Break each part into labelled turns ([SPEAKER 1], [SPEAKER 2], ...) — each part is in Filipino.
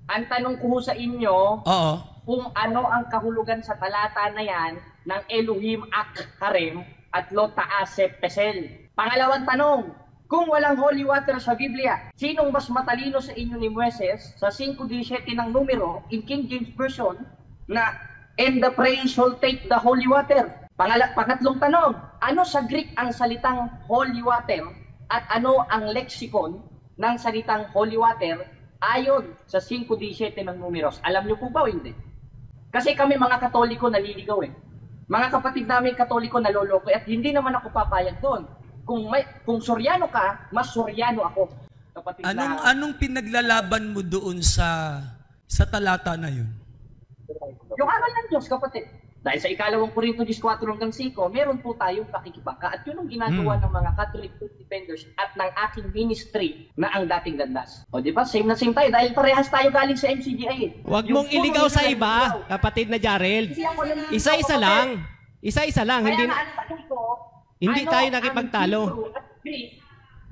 [SPEAKER 1] Ang tanong ko sa inyo,
[SPEAKER 2] Oo.
[SPEAKER 1] kung ano ang kahulugan sa talata na yan ng Elohim Ak Harem at Lo Taasep Pesel. Pangalawang tanong, kung walang holy water sa Biblia, sinong mas matalino sa inyo ni Moises sa 5:17 ng numero in King James Version na and the praise shall take the holy water? Pangatlong tanong, ano sa Greek ang salitang holy water at ano ang lexicon ng salitang holy water ayon sa 5:17 ng numeros? Alam niyo po ba o hindi? Kasi kami mga Katoliko naliligaw eh. Mga kapatid namin Katoliko naloloko at hindi naman ako papayag doon. Kung Suryano ka, mas Suryano ako. Kapatid
[SPEAKER 2] Anong pinaglalaban mo doon sa talata na yun?
[SPEAKER 1] Yung aral ng Diyos, kapatid. Dahil sa ikalawang Korinto 14-5, meron po tayong pakikibaka at yun ang ginagawa ng mga Catholic Truth Defenders at ng aking ministry na ang dating landas. O di ba? Same na same tayo dahil parehas tayo galing sa MCGI eh.
[SPEAKER 3] Huwag mong iligaw sa iba, kapatid na Jarel. Isa-isa lang. Isa-isa lang. Hindi tayo nakipagtalo.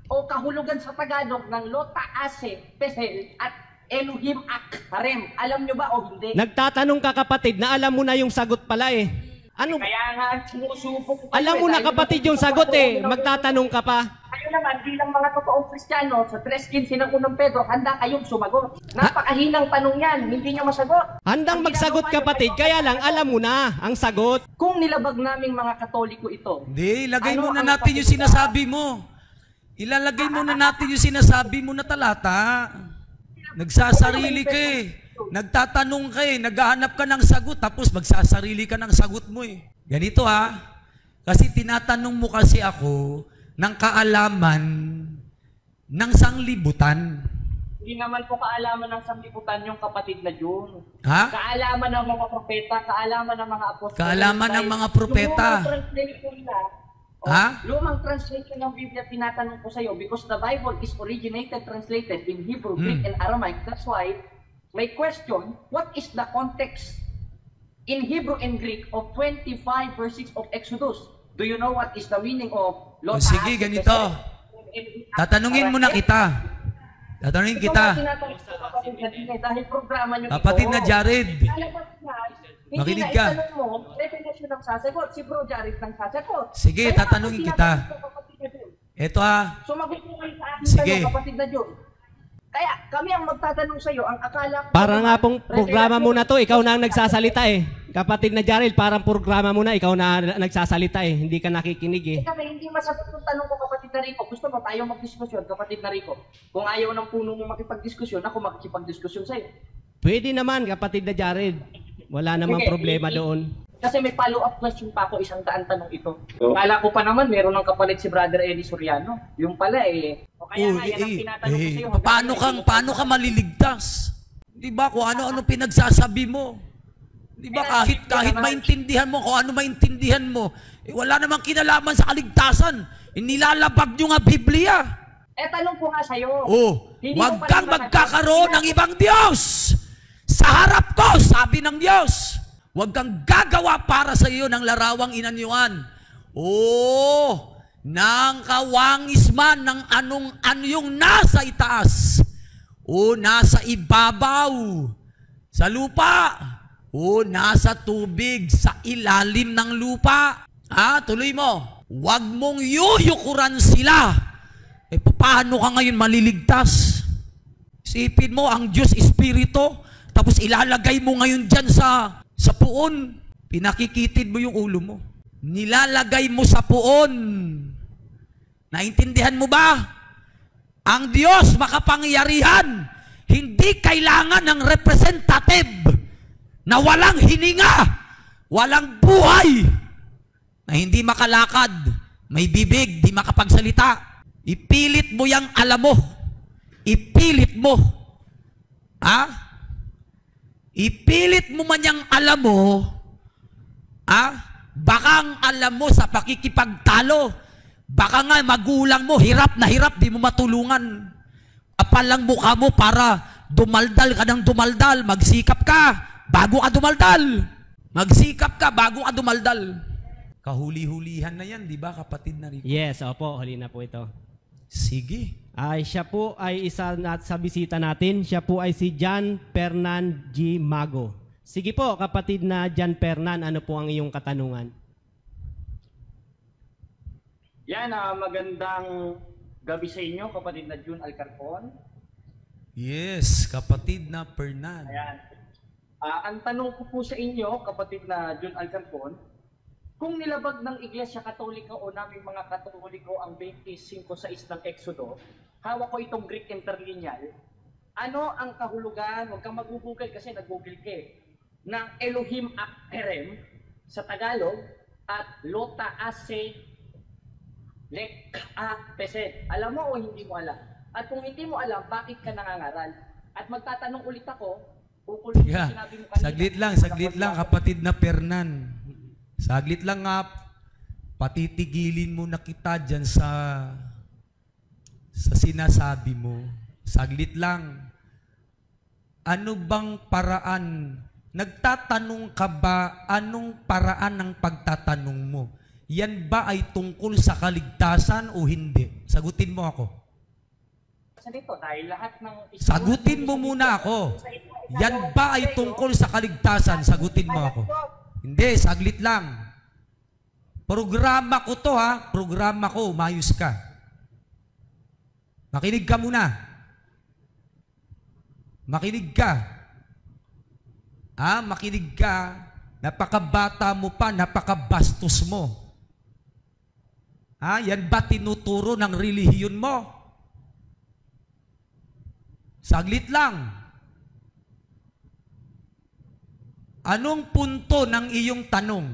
[SPEAKER 1] O kahulugan sa Tagalog ng Lo Taasep Pesel at Elohim Ak Harem. Alam nyo ba o hindi?
[SPEAKER 3] Nagtatanong ka, kapatid, na alam mo na yung sagot pala eh. Ano?
[SPEAKER 1] Kaya nga, sinusubok ko.
[SPEAKER 3] Alam mo na, kapatid, yung sagot eh. Magtatanong ka pa.
[SPEAKER 1] Kayo naman, bilang mga totoong Kristiyano, sa 3:15 ng unang Pedro, handa kayong sumagot. Napakahinang tanong yan, hindi nyo masagot.
[SPEAKER 3] Handang magsagot, kapatid, kaya lang alam mo na ang sagot.
[SPEAKER 1] Kung nilabag naming mga Katoliko ito,
[SPEAKER 2] Hindi, ilagay muna natin yung sinasabi mo. Ilalagay muna natin yung sinasabi mo na talata. Nagsasarili ka eh. Nagtatanong ka eh. Naghahanap ka ng sagot tapos magsasarili ka ng sagot mo eh. Ganito ha. Kasi tinatanong mo kasi ako ng kaalaman ng sanglibutan.
[SPEAKER 1] hindi naman po kaalaman ng sanglibutan yung kapatid na June.
[SPEAKER 2] Ha?
[SPEAKER 1] Kaalaman ng mga propeta, kaalaman ng mga apostol.
[SPEAKER 2] Kaalaman ng mga propeta.
[SPEAKER 1] Lumang translation ng Biblia tinatanong ko sa iyo because the Bible is translated in Hebrew, Greek, and Aramaic. That's why my question, what is the context in Hebrew and Greek of 25 verse 6 of Exodus? Do you know what is the meaning of Lord?
[SPEAKER 2] Sige, ganito. Tatanungin mo na kita. Tatanungin kita.
[SPEAKER 1] Dahil programa nyo
[SPEAKER 2] Kapatid na Jared. Makinig ka.
[SPEAKER 1] Hindi na itanong mo, definition ng sasagot. Si Bro Jared ng sasagot.
[SPEAKER 2] Sige, tatanungin kita. Ito ha.
[SPEAKER 1] Sumagot mo kayo sa akin
[SPEAKER 2] Sige.
[SPEAKER 1] tanong, kapatid na Jun. Kaya kami ang magtatanong sa iyo, ang akala ko...
[SPEAKER 3] Para nga pong programa mo na to, ikaw na ang nagsasalita eh. Kapatid na Jarel, parang programa mo na, ikaw na nagsasalita eh. Hindi ka nakikinig eh.
[SPEAKER 1] Kami hindi masagot yung tanong ko, kapatid na Rico. Gusto mo tayo magdiskusyon, kapatid na Rico. Kung ayaw ng puno mo makipagdiskusyon, ako makikipagdiskusyon sa iyo.
[SPEAKER 3] Pwede naman, kapatid na Jared. Wala namang problema doon.
[SPEAKER 1] Kasi may follow-up question pa ako, 100 tanong ito. Kala ko pa naman, meron ng kapalit si Brother Eddie Soriano. Yung pala eh. O kaya nga, yan ang tinatanong ko sa iyo.
[SPEAKER 2] Paano ka maliligtas? Di ba? Kung ano-ano pinagsasabi mo. Di ba? Kahit maintindihan mo, kung ano maintindihan mo, wala namang kinalaman sa kaligtasan. Nilalabag nyo nga Biblia.
[SPEAKER 1] Tanong ko nga sa iyo.
[SPEAKER 2] Huwag kang magkakaroon ng ibang Diyos. Sa harap ko, sabi ng Diyos. Huwag kang gagawa para sa iyo ng larawang inanyuan. Nang kawangisman ng ano yung nasa itaas. Nasa ibabaw. Sa lupa. Nasa tubig. Sa ilalim ng lupa. Tuloy mo. Huwag mong yuyukuran sila. Paano ka ngayon maliligtas? Isipin mo, ang Diyos Espiritu, tapos ilalagay mo ngayon dyan sa puon. Pinakikitid mo yung ulo mo. Nilalagay mo sa puon. Naintindihan mo ba? Ang Diyos makapangyarihan, hindi kailangan ng representative na walang hininga, walang buhay, na hindi makalakad, may bibig, di makapagsalita. Ipilit mo yang alam mo. Ipilit mo. Ipilit mo man yang alam mo, baka ang alam mo sa pakikipagtalo, baka nga magulang mo, hirap na hirap, di mo matulungan. Apalang mukha mo para dumaldal ka ng dumaldal, magsikap ka, bago ka dumaldal. Magsikap ka, bago ka dumaldal. Kahuli-hulihan na yan, di ba kapatid na Rico?
[SPEAKER 3] Yes, opo, huli na po ito.
[SPEAKER 2] Sige.
[SPEAKER 3] Ay siya po ay isa sa bisita natin. Siya po ay si John Fernan G. Mago. Sige po, kapatid na John Fernan, ano po ang iyong katanungan?
[SPEAKER 1] Yan, magandang gabi sa inyo, kapatid na June Alcarpon.
[SPEAKER 2] Yes, kapatid na Fernan.
[SPEAKER 1] Ayan. Ang tanong ko po sa inyo, kapatid na June Alcarpon, kung nilabag ng Iglesia Katolika o naming mga Katoliko ang 25:6 ng Exodo, hawak ko itong Greek interlineal, ano ang kahulugan, huwag kang mag-google kasi nag-google ka ng Elohim Akherem sa Tagalog at Lota Ase Leka Peset. Alam mo o hindi mo alam? At kung hindi mo alam, bakit ka nangangaral? At magtatanong ulit ako, ukol
[SPEAKER 2] Yeah.
[SPEAKER 1] sinabi mo kanina.
[SPEAKER 2] Saglit lang, kapatid na Fernan. Saglit lang nga, patitigilin mo na kita dyan sa sinasabi mo. Saglit lang. Ano bang paraan? Nagtatanong ka ba, anong paraan ng pagtatanong mo? Yan ba ay tungkol sa kaligtasan o hindi? Sagutin mo ako.
[SPEAKER 1] Dito, dahil lahat ng
[SPEAKER 2] Sagutin mo muna ako. Yan ba ay tungkol sa kaligtasan? Sagutin mo ako. Hindi, saglit lang. Programa ko to ha. Programa ko, umayos ka. Makinig ka muna. Makinig ka. Makinig ka. Napakabata mo pa, napakabastos mo. Yan ba tinuturo ng relihiyon mo? Saglit lang. Anong punto ng iyong tanong?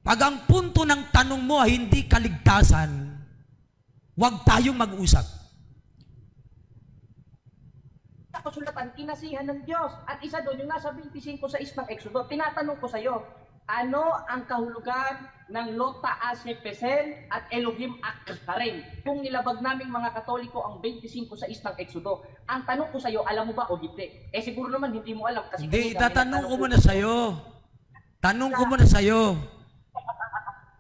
[SPEAKER 2] Pag ang punto ng tanong mo ay hindi kaligtasan, huwag tayong mag-usap.
[SPEAKER 1] kasulatan, kinasihan ng Diyos. At isa doon, yung nasa 25:6 ng Exodo, tinatanong ko sa iyo, ano ang kahulugan ng Lota Ase Pesel at Elohim Akharem? Kung nilabag naming mga Katoliko ang 25:6 ng Exodo, ang tanong ko sa iyo, alam mo ba o hindi? Siguro naman hindi mo alam. Kasi
[SPEAKER 2] hindi, itatanong ko muna sa iyo. Tanong ko muna sa iyo.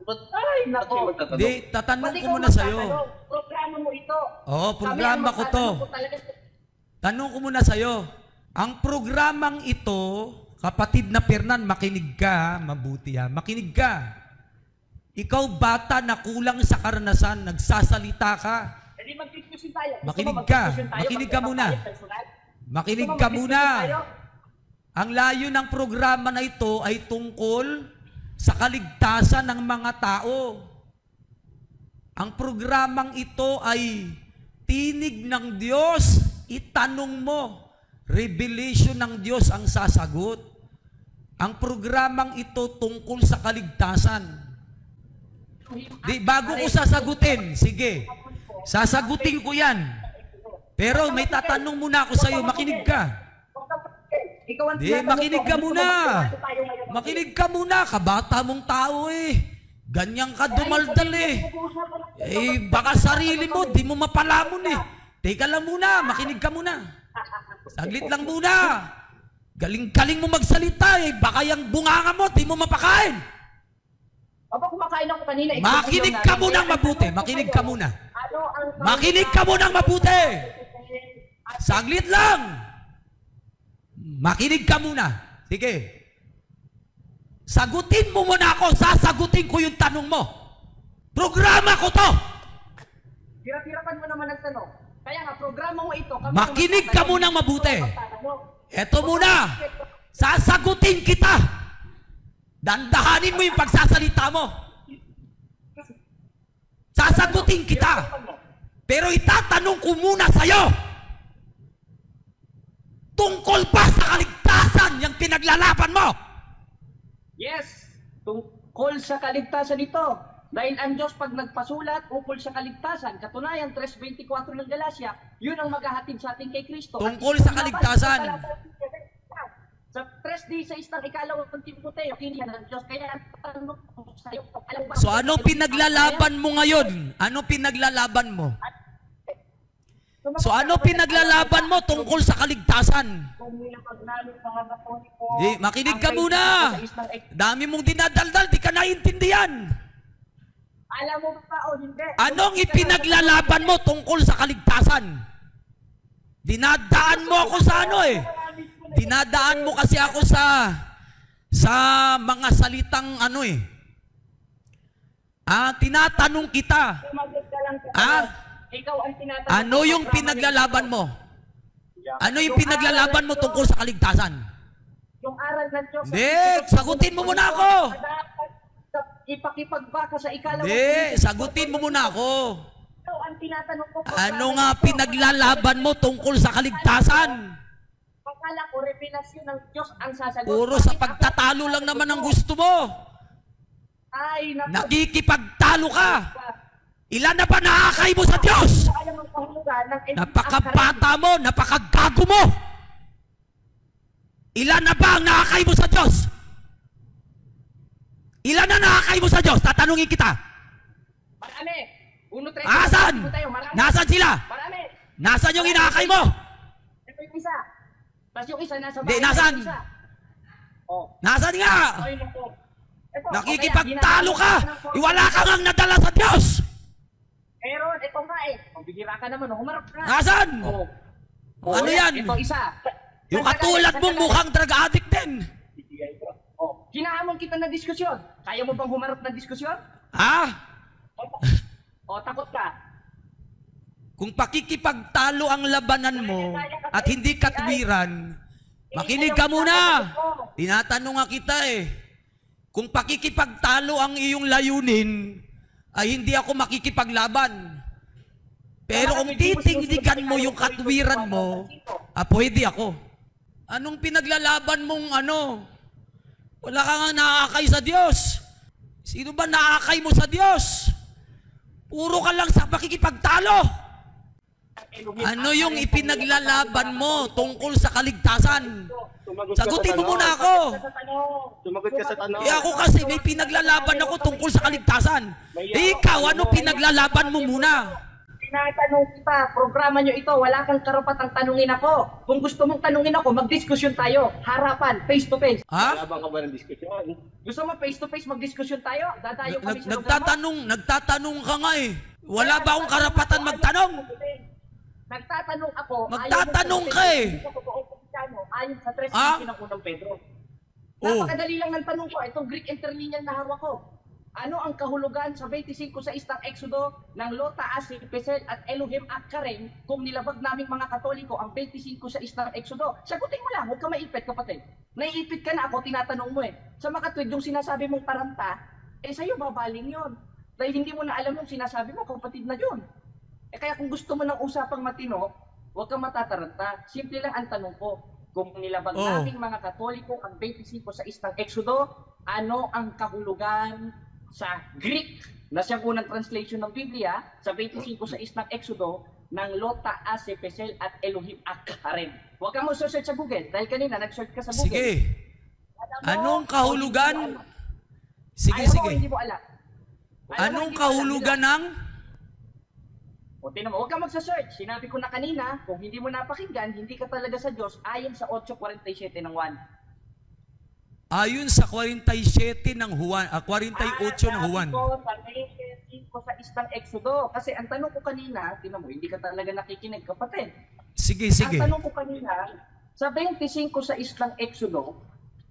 [SPEAKER 1] Ay, nako.
[SPEAKER 2] Hindi, tatanong ko muna sa iyo.
[SPEAKER 1] Programa mo ito.
[SPEAKER 2] Oo, programa ko to. Tanong ko muna sa iyo. Ang programang ito, kapatid na Fernan, makinig ka, mabuti ha. Makinig ka. Ikaw bata na kulang sa karanasan, nagsasalita ka. Makinig ka. Makinig ka muna. Makinig ka muna. Ang layo ng programa na ito ay tungkol sa kaligtasan ng mga tao. Ang programang ito ay tinig ng Diyos. Itanong mo. Revelation ng Diyos ang sasagot. Ang programang ito tungkol sa kaligtasan. Bago ko sasagutin, sige. Sasagutin ko yan. Pero may tatanong muna ako sa iyo. Makinig ka. Makinig ka muna. Makinig ka muna. Kabata mong tao eh. Ganyan ka dumaldal eh. Baka sarili mo, di mo mapalamon eh. Teka lang muna, makinig ka muna. Saglit lang muna. Galing-galing mo magsalita eh. Baka yung bunganga mo, di mo mapakain.
[SPEAKER 1] Aba, kumakain ako kanina.
[SPEAKER 2] Makinig ka muna mabuti. Makinig ka muna. Makinig ka muna mabuti. Saglit lang. Makinig ka muna. Sige. Sagutin mo muna ako. Sasagutin ko yung tanong mo. Programa ko to.
[SPEAKER 1] Tira-tirapan mo naman ang tanong. Kaya nga, programa mo ito.
[SPEAKER 2] Makinig ka muna mabuti. Eto muna. Sasagutin kita. Dandahanin mo yung pagsasalita mo. Sasagutin kita. Pero itatanong ko muna sa'yo. Tungkol pa sa kaligtasan yung pinaglalaban mo.
[SPEAKER 1] Yes, tungkol sa kaligtasan ito. Dahil ang Diyos pag nagpasulat, ukol sa kaligtasan. Katunayan, 3:24 ng Galacia, yun ang maghahatid sa atin kay Kristo.
[SPEAKER 2] Tungkol sa kaligtasan.
[SPEAKER 1] Sa 3:16 ng ikalawang Timoteo, kinihan ng Diyos. Kaya ang tanong ko sa iyo,
[SPEAKER 2] so anong pinaglalaban mo ngayon? Anong pinaglalaban mo? So ano pinaglalaban mo tungkol sa kaligtasan? Makinig ka muna. Dami mong dinadaldal, di ka naiintindihan.
[SPEAKER 1] Alam mo ba o hindi?
[SPEAKER 2] Anong ipinaglalaban mo tungkol sa kaligtasan? Dinadaan mo ako sa ano eh. Dinadaan mo kasi ako sa mga salitang ano eh. Tinatanong kita.
[SPEAKER 1] Sumagot ka lang. Ikaw ang tinatanong.
[SPEAKER 2] Ano yung pinaglalaban mo? Ano yung pinaglalaban mo tungkol sa kaligtasan?
[SPEAKER 1] Yung aral ng Diyos.
[SPEAKER 2] Hindi, sagutin mo muna ako.
[SPEAKER 1] Ipakipagbaka sa ikalawang.
[SPEAKER 2] Hindi, sagutin mo muna ako.
[SPEAKER 1] Ikaw ang tinatanong ko.
[SPEAKER 2] Ano nga pinaglalaban mo tungkol sa kaligtasan?
[SPEAKER 1] Akala ko, revelasyon ng Diyos ang sasagot.
[SPEAKER 2] Puro sa pagtatalo lang naman ang gusto mo.
[SPEAKER 1] Ay,
[SPEAKER 2] Nakikipagtalo ka. Ilan na ba nakakay mo sa Diyos?
[SPEAKER 1] Alam mo pahulugan ng
[SPEAKER 2] Napakabata mo, napakagago mo. Ilan na ba ang nakakay mo sa Diyos? Ilan na nakakay mo sa Diyos? Tatanungin kita.
[SPEAKER 1] Marami.
[SPEAKER 2] Asan? Nasaan sila?
[SPEAKER 1] Marami.
[SPEAKER 2] Nasaan yung inakay mo?
[SPEAKER 1] Ito yung isa. Tapos yung isa nasa
[SPEAKER 2] Hindi,
[SPEAKER 1] bahay.
[SPEAKER 2] nasaan?
[SPEAKER 1] Oh.
[SPEAKER 2] Nasaan nga?
[SPEAKER 1] Ay, naku. Ito,
[SPEAKER 2] Nakikipagtalo ka. Iwala ka ngang nadala sa Diyos.
[SPEAKER 1] Meron, ito nga eh. Magbibira ka naman, humarap ka.
[SPEAKER 2] Nasaan?
[SPEAKER 1] Oh.
[SPEAKER 2] Ano yan?
[SPEAKER 1] Ito isa.
[SPEAKER 2] Yung katulad mong mukhang drug addict din.
[SPEAKER 1] Oh, hinahamon kita na diskusyon. Kaya mo bang humarap na diskusyon?
[SPEAKER 2] Ha?
[SPEAKER 1] O, takot ka.
[SPEAKER 2] Kung pakikipagtalo ang labanan mo at hindi katwiran, makinig ka muna. Tinatanong nga kita eh. Kung pakikipagtalo ang iyong layunin, ay hindi ako makikipaglaban. Pero kung titindigan mo yung katwiran mo, pwede ako. Anong pinaglalaban mong ano? Wala ka nga nakakay sa Diyos. Sino ba nakakay mo sa Diyos? Puro ka lang sa pakikipagtalo. Ano yung ipinaglalaban mo tungkol sa kaligtasan? Sagutin mo muna ako.
[SPEAKER 4] Sumagot ka sa tanong.
[SPEAKER 2] Ako kasi may pinaglalaban ako tungkol sa kaligtasan. Ikaw, ano pinaglalaban mo muna?
[SPEAKER 1] Tinatanong kita, programa nyo ito, wala kang karapatang tanungin ako. Kung gusto mong tanungin ako, magdiskusyon tayo. Harapan, face to face.
[SPEAKER 4] Labang ka ba ng diskusyon?
[SPEAKER 1] Gusto mo face to face magdiskusyon tayo? Dadayo kami sa lugar mo?
[SPEAKER 2] Nagtatanong ka nga eh. Wala ba akong karapatan magtanong?
[SPEAKER 1] Nagtatanong ako.
[SPEAKER 2] Magtatanong ka eh.
[SPEAKER 1] Ayon sa 3:15 ng unang Pedro. Napakadali lang ng tanong ko. Itong Greek interlineal na hawak ko. Ano ang kahulugan sa 25 sa istang Exodo ng Lota, Asip, Pesel at Elohim at Karen kung nilabag naming mga Katoliko ang 25 sa istang Exodo? Sagutin mo lang, huwag ka maipit kapatid. Naiipit ka na ako, tinatanong mo eh. Sa makatwid, yung sinasabi mong paranta, sa'yo babaling yon. Dahil hindi mo na alam yung sinasabi mo, kapatid na yun. Kaya kung gusto mo ng usapang matino, huwag kang matataranta. Simple lang ang tanong ko. Kung nilabag naming mga Katoliko ang 25 sa istang Exodo, ano ang kahulugan sa Greek na siyang unang translation ng Biblia sa 25 sa istang Exodo ng Lota, Ase, Pesel at Elohim Akaren? Huwag kang mag-search sa Google dahil kanina nag-search ka sa Google.
[SPEAKER 2] Sige. Anong kahulugan? Sige.
[SPEAKER 1] Hindi mo alam.
[SPEAKER 2] Anong kahulugan ng?
[SPEAKER 1] O tinan mo, huwag kang magsa-search. Sinabi ko na kanina, kung hindi mo napakinggan, hindi ka talaga sa Diyos ayon sa 8:47 ng 1.
[SPEAKER 2] Ayon sa 47 ng Juan, 48 ng Juan.
[SPEAKER 1] Sa istang Exodo. Kasi ang tanong ko kanina, tinan mo, hindi ka talaga nakikinig, kapatid.
[SPEAKER 2] Sige.
[SPEAKER 1] Ang tanong ko kanina, sa 25 sa istang Exodo,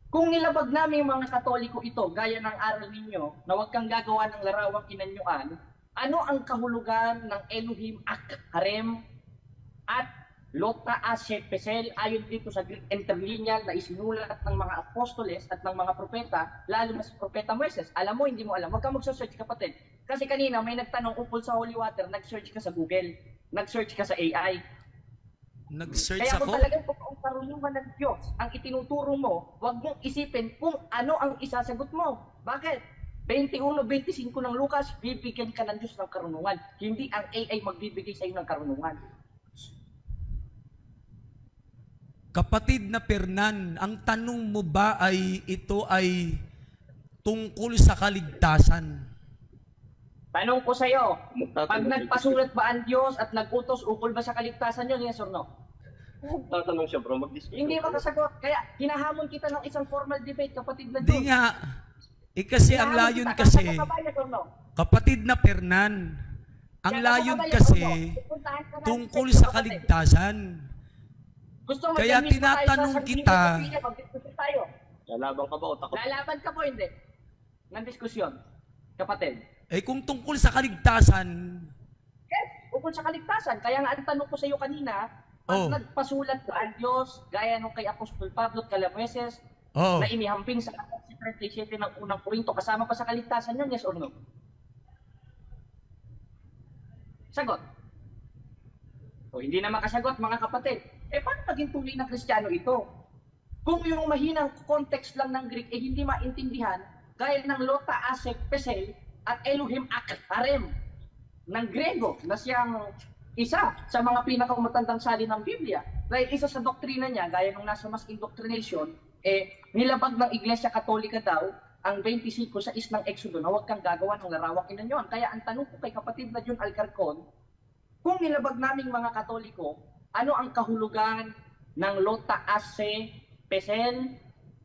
[SPEAKER 1] kung nilabag namin mga Katoliko ito, gaya ng aral ninyo, na huwag kang gagawa ng larawang kinanyuan, ano ang kahulugan ng Elohim Akharem at Lota, Ashe, Pesel ayon dito sa Greek interlineal na isinulat ng mga apostoles at ng mga propeta, lalo na sa propeta Moises? Alam mo, hindi mo alam. Huwag kang mag-search, kapatid. Kasi kanina may nagtanong ukol sa Holy Water, nag-search ka sa Google, nag-search ka sa AI.
[SPEAKER 2] Nag-search
[SPEAKER 1] Kaya
[SPEAKER 2] ako?
[SPEAKER 1] kung talagang totoong karunungan ng Diyos ang itinuturo mo, huwag mong isipin kung ano ang isasagot mo. Bakit? 21-25 ng Lucas, bibigyan ka ng Diyos ng karunungan. Hindi ang AI magbibigay sa iyo ng karunungan.
[SPEAKER 2] Kapatid na Fernan, ang tanong mo ba ay ito ay tungkol sa kaligtasan?
[SPEAKER 1] Tanong ko sa iyo, pag nagpasulat ba ang Diyos at nagutos, ukol ba sa kaligtasan yun? Yes or no?
[SPEAKER 4] Tatanong siya bro, mag-discuss.
[SPEAKER 1] Hindi makasagot. Kaya hinahamon kita ng isang formal debate, kapatid na Diyos.
[SPEAKER 2] Hindi nga. Kasi ang layon kasi, Kapatid na Fernan, ang
[SPEAKER 1] Kaya
[SPEAKER 2] layon
[SPEAKER 1] nakabalik
[SPEAKER 2] kasi
[SPEAKER 1] ako. Pupuntahan ka natin
[SPEAKER 2] tungkol
[SPEAKER 1] sa
[SPEAKER 2] sa
[SPEAKER 1] kapatid.
[SPEAKER 2] kaligtasan.
[SPEAKER 1] Gusto mo
[SPEAKER 2] Kaya
[SPEAKER 1] mag-admit pa tayo
[SPEAKER 2] tinatanong
[SPEAKER 1] sa
[SPEAKER 2] kita,
[SPEAKER 1] mag-discuss tayo.
[SPEAKER 4] Lalaban ka ba o takot?
[SPEAKER 1] Lalaban ka po hindi? Ng diskusyon, kapatid.
[SPEAKER 2] kung tungkol sa kaligtasan,
[SPEAKER 1] Yes, ukol sa kaligtasan. Kaya nga ang tanong ko sa iyo kanina, pag
[SPEAKER 2] Oh.
[SPEAKER 1] nagpasulat ka ang Diyos, gaya nung kay Apostol Pablo at Calamueses,
[SPEAKER 2] oh,
[SPEAKER 1] na inihamping sa 37 ng unang Korinto, kasama pa sa kaligtasan yun, yes or no? Sagot. O hindi na makasagot mga kapatid. Paano naging tunay na Kristiyano ito? Kung yung mahinang context lang ng Greek hindi maintindihan, gaya ng Lota Asek Pesel at Elohim Ak Harem ng Grego na siyang isa sa mga pinakamatandang salin ng Biblia. Dahil isa sa doktrina niya, gaya nung nasa Mass Indoctrination, nilabag ng Iglesia Katolika daw ang 25 sa ng Exodo na huwag kang gagawa ng larawang inanyon. Kaya ang tanong ko kay kapatid na John Alcarcon, kung nilabag naming mga Katoliko, ano ang kahulugan ng Lota Ase, Pesel,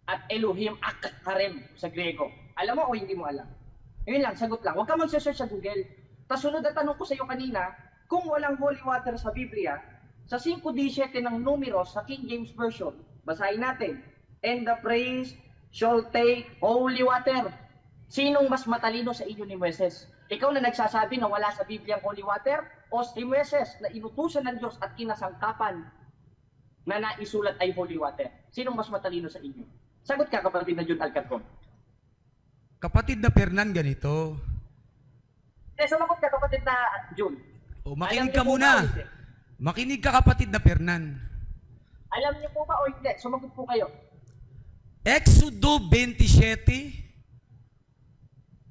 [SPEAKER 1] at Elohim Ak Harem sa Grego? Alam mo o hindi mo alam? Yun lang, sagot lang. Huwag ka mag-search sa Google. Tapos sunod na tanong ko sa iyo kanina, kung walang holy water sa Biblia, sa 5:17 ng Numeros sa King James Version, basahin natin, and the priest shall take holy water. Sinong mas matalino sa inyo ni Moises? Ikaw na nagsasabi na wala sa Biblia ang holy water, o si Moises na inutusan ng Diyos at kinasangkapan na naisulat ay holy water? Sinong mas matalino sa inyo? Sagot ka, kapatid na John Alcarcon.
[SPEAKER 2] kapatid na Fernan, ganito.
[SPEAKER 1] Sumagot ka, kapatid na John.
[SPEAKER 2] Makinig
[SPEAKER 1] Alam
[SPEAKER 2] ka
[SPEAKER 1] niyo po
[SPEAKER 2] muna.
[SPEAKER 1] ba o hindi?
[SPEAKER 2] Makinig ka, kapatid na Fernan.
[SPEAKER 1] Alam niyo po ba o hindi? Sumagot po kayo.
[SPEAKER 2] Exodo 27.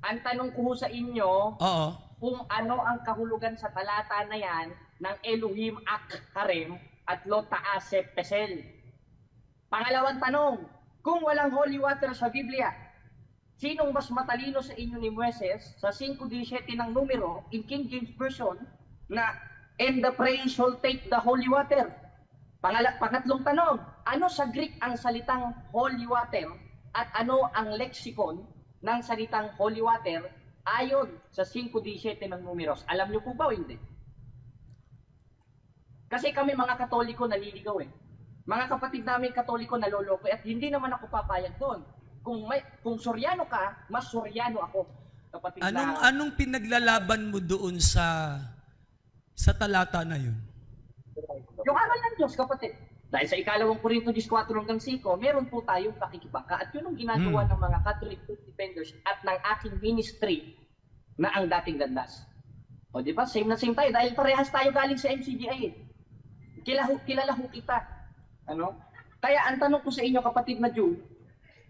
[SPEAKER 1] Ang tanong ko sa inyo,
[SPEAKER 2] Oo.
[SPEAKER 1] kung ano ang kahulugan sa talata na yan ng Elohim Ak Harem at Lota Ase Pesel. Pangalawang tanong, kung walang holy water sa Biblia, sinong mas matalino sa inyo ni Moises sa 5:17 ng Numero in King James Version na and the priest shall take the holy water? Pangatlong tanong, ano sa Greek ang salitang holy water at ano ang lexicon ng salitang holy water ayon sa 5:17 ng Numeros? Alam niyo po ba o hindi? Kasi kami mga Katoliko naliligaw eh. Mga kapatid namin Katoliko naloloko at hindi naman ako papayag doon. Kung Suryano ka, mas Suryano ako. Kapatid
[SPEAKER 2] Anong pinaglalaban mo doon sa talata na yun?
[SPEAKER 1] Yung aral ng Diyos, kapatid. Dahil sa 2 Korinto 14-5, meron po tayong pakikibaka at yun ang ginagawa ng mga Catholic Truth Defenders at ng aking ministry na ang dating landas. O di ba? Same na same tayo dahil parehas tayo galing sa MCGI eh. Kilala ho kita. Ano? Kaya ang tanong ko sa inyo, kapatid na Jew,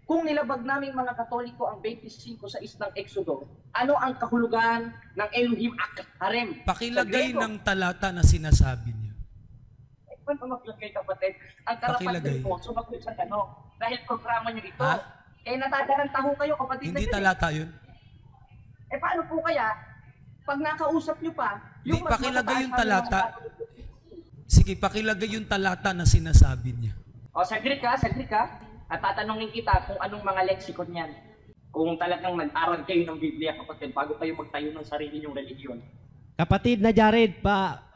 [SPEAKER 1] kung nilabag naming mga Katoliko ang 25 sa ng Exodo, ano ang kahulugan ng Elohim Ak Harem?
[SPEAKER 2] Pakilagay ng talata na sinasabi niya.
[SPEAKER 1] Kung maglagay, kapatid, ang karapat
[SPEAKER 2] Pakilagay.
[SPEAKER 1] din po, sumagot sa tanong. Dahil programa nyo ito,
[SPEAKER 2] Ha?
[SPEAKER 1] natataranta ho kayo, kapatid
[SPEAKER 2] Hindi
[SPEAKER 1] na Jew.
[SPEAKER 2] talata yun.
[SPEAKER 1] Paano po kaya, pag nakausap nyo pa,
[SPEAKER 2] Hindi,
[SPEAKER 1] mas
[SPEAKER 2] pakilagay
[SPEAKER 1] matataas
[SPEAKER 2] yung
[SPEAKER 1] ang
[SPEAKER 2] talata.
[SPEAKER 1] mga-
[SPEAKER 2] Sige, pakilagay yung talata na sinasabi niya.
[SPEAKER 1] O, saglit ka. At tatanungin kita kung anong mga lexicon yan. Kung talagang nag-aral kayo ng Biblia, kapatid, bago kayo magtayo ng sarili nyong religiyon.
[SPEAKER 3] Kapatid na Jared,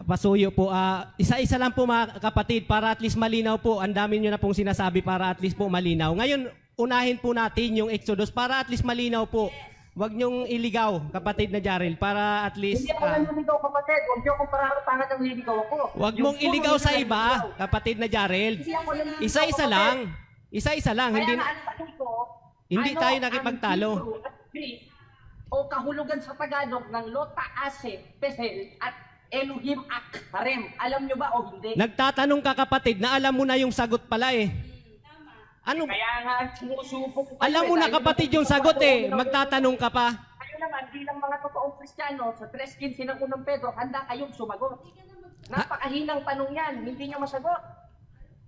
[SPEAKER 3] pasuyo po. Isa-isa lang po mga kapatid para at least malinaw po. Ang dami nyo na pong sinasabi para at least po malinaw. Ngayon, unahin po natin yung Exodus para at least malinaw po. Huwag nyong iligaw, kapatid na Jared, para at least...
[SPEAKER 1] Hindi ako naniligaw, kapatid. Huwag niyo akong paratangan ng liligaw ako.
[SPEAKER 3] Huwag
[SPEAKER 1] Yung
[SPEAKER 3] mong iligaw
[SPEAKER 1] puno
[SPEAKER 3] sa
[SPEAKER 1] nila
[SPEAKER 3] iba,
[SPEAKER 1] naliligaw.
[SPEAKER 3] kapatid na Jared.
[SPEAKER 1] Hindi ako naniligaw,
[SPEAKER 3] Isa-isa
[SPEAKER 1] kapatid.
[SPEAKER 3] lang. Isa-isa lang.
[SPEAKER 1] Kaya
[SPEAKER 3] Hindi,
[SPEAKER 1] nga, ang tanong ko,
[SPEAKER 3] hindi
[SPEAKER 1] ano
[SPEAKER 3] tayo
[SPEAKER 1] ang
[SPEAKER 3] nakipagtalo.
[SPEAKER 1] Hebrew at Greek o kahulugan sa Tagalog ng Lota Ase, Pesel at Elohim Ak Harem? Alam nyo ba o hindi?
[SPEAKER 3] Nagtatanong ka, kapatid, na alam mo na yung sagot pala eh. Ano?
[SPEAKER 1] Kaya nga, sinusubok ko kayo
[SPEAKER 3] Alam mo na,
[SPEAKER 1] dahil
[SPEAKER 3] kapatid, yung sagot eh. Magtatanong ka pa.
[SPEAKER 1] Kayo naman, bilang mga totoong Kristiyano, sa 3:15 ng unang Pedro, handa kayong sumagot. Napakahinang tanong yan, hindi nyo masagot.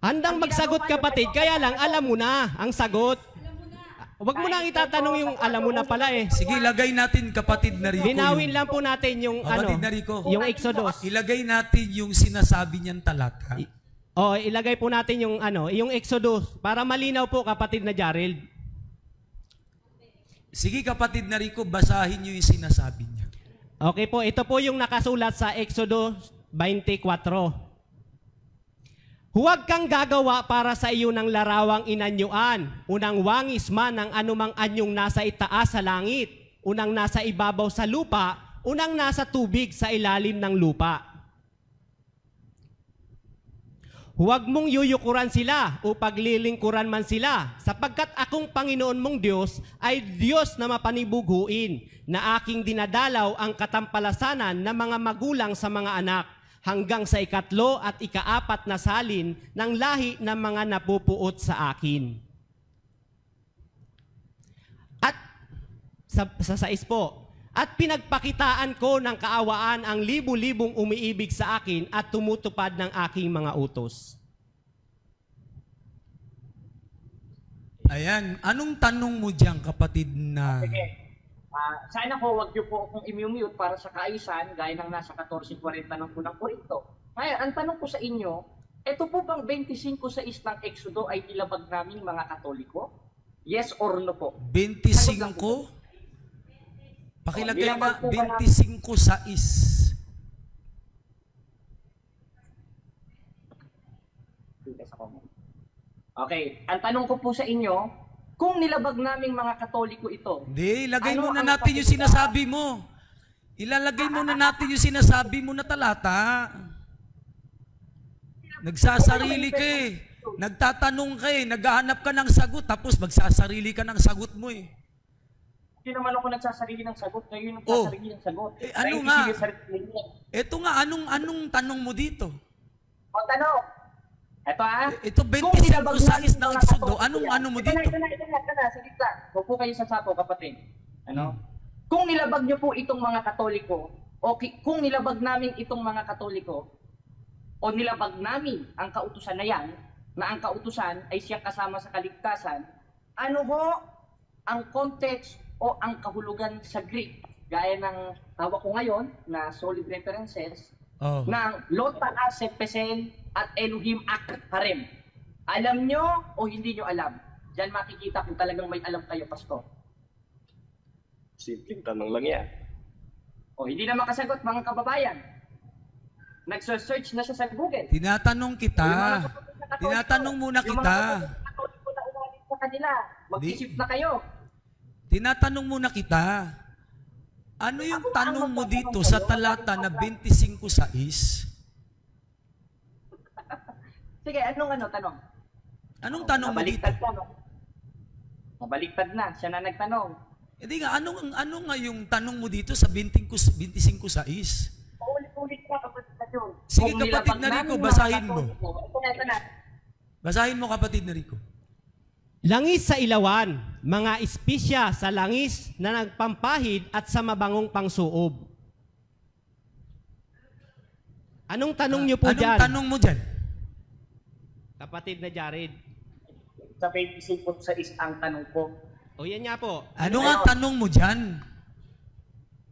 [SPEAKER 3] Handang magsagot, kapatid, kaya lang alam mo na ang sagot. Huwag mo nang itatanong yung alam mo na pala eh.
[SPEAKER 2] Sige, lagay natin, kapatid na Rico.
[SPEAKER 3] Linawin lang po natin yung
[SPEAKER 2] Kapatid na Rico.
[SPEAKER 3] yung Exodus.
[SPEAKER 2] Ilagay natin yung sinasabi niyang talata.
[SPEAKER 3] Ilagay po natin yung yung Exodus para malinaw po, kapatid na Jarrell.
[SPEAKER 2] Sige, kapatid na Rico, basahin niyo yung sinasabi niya.
[SPEAKER 3] Okay po, ito po yung nakasulat sa Exodo 24. Huwag kang gagawa para sa iyo ng larawang inanyuan, unang wangis man ng anumang anyong nasa itaas sa langit, unang nasa ibabaw sa lupa, unang nasa tubig sa ilalim ng lupa. Huwag mong yuyukuran sila o paglilingkuran man sila, sapagkat akong Panginoon mong Diyos ay Diyos na mapanibuguin, na aking dinadalaw ang katampalasanan ng mga magulang sa mga anak, hanggang sa ikatlo at ikaapat na salin ng lahi ng mga napupuot sa akin. At sa 6 po, at pinagpakitaan ko ng kaawaan ang libu-libong umiibig sa akin at tumutupad ng aking mga utos.
[SPEAKER 2] Ayan, anong tanong mo diyan, kapatid na...
[SPEAKER 1] Sige. Sana po wag niyo po akong i-mute para sa kaayusan gaya ng nasa 14:40 ng unang Korinto. Ngayon, ang tanong ko sa inyo, ito po bang 25:6 ng Exodo ay nilabag namin mga Katoliko? Yes or no po?
[SPEAKER 2] 25? Pakilagay nga,
[SPEAKER 1] nilabag po ba
[SPEAKER 2] 25:6.
[SPEAKER 1] Okay, ang tanong ko po sa inyo, kung nilabag naming mga Katoliko ito,
[SPEAKER 2] Hindi, ilagay
[SPEAKER 1] ano
[SPEAKER 2] muna
[SPEAKER 1] ang
[SPEAKER 2] natin yung sinasabi mo. Ilalagay muna natin yung sinasabi mo na talata. Nagsasarili ka eh. Nagtatanong ka eh. Naghahanap ka ng sagot, tapos magsasarili ka ng sagot mo eh.
[SPEAKER 1] hindi naman ako nagsasarili ng sagot, ngayon nagsasarili ng sagot.
[SPEAKER 2] Eh, ano nga? Ito nga, anong tanong mo dito?
[SPEAKER 1] O tanong, ito
[SPEAKER 2] Ito, 25:6 ng Exodo, anong ano mo dito?
[SPEAKER 1] Ito na, sige lang. Huwag po kayo sa sapo, kapatid. Kung nilabag niyo po itong mga Katoliko, kung nilabag namin itong mga Katoliko, o nilabag namin ang kautusan na yan, na ang kautusan ay siyang kasama sa kaligtasan, ano ho ang context o ang kahulugan sa Greek? Gaya ng tawag ko ngayon na solid references, ng Lota Asep Pesel at Elohim Ak Harem. Alam nyo o hindi nyo alam? Diyan makikita kung talagang may alam kayo, Pasko.
[SPEAKER 4] Simpleng tanong lang yan.
[SPEAKER 1] O hindi na makasagot, mga kababayan. Nagsearch na siya sa Google.
[SPEAKER 2] Tinatanong kita. Tinatanong muna kita.
[SPEAKER 1] Yung mga Katoliko na umalit sa kanila, mag-isip na kayo.
[SPEAKER 2] Tinatanong muna kita. Ano yung tanong mo dito sa talata na 25:6?
[SPEAKER 1] Sige, tanong?
[SPEAKER 2] Anong tanong mo dito?
[SPEAKER 1] Mabaliktad ka, no? Mabaliktad na, siya na nagtanong.
[SPEAKER 2] Hindi nga, ano nga yung tanong mo dito sa 25:6?
[SPEAKER 1] Paulit-ulit ka, kapatid na yun.
[SPEAKER 2] Sige,
[SPEAKER 1] Kung
[SPEAKER 2] kapatid
[SPEAKER 1] nilabag
[SPEAKER 2] na Rico,
[SPEAKER 1] namin mga
[SPEAKER 2] basahin mo.
[SPEAKER 1] Katoliko, ito na.
[SPEAKER 2] Basahin mo, kapatid na Rico.
[SPEAKER 3] Langis sa ilawan, mga espisya sa langis na nagpampahid at sa mabangong pangsuob. Anong tanong niyo po dyan?
[SPEAKER 2] Anong tanong mo dyan?
[SPEAKER 3] Kapatid na Jared.
[SPEAKER 1] Sa 25:6 ang tanong ko.
[SPEAKER 3] O yan nga po.
[SPEAKER 2] Ano nga tanong mo dyan?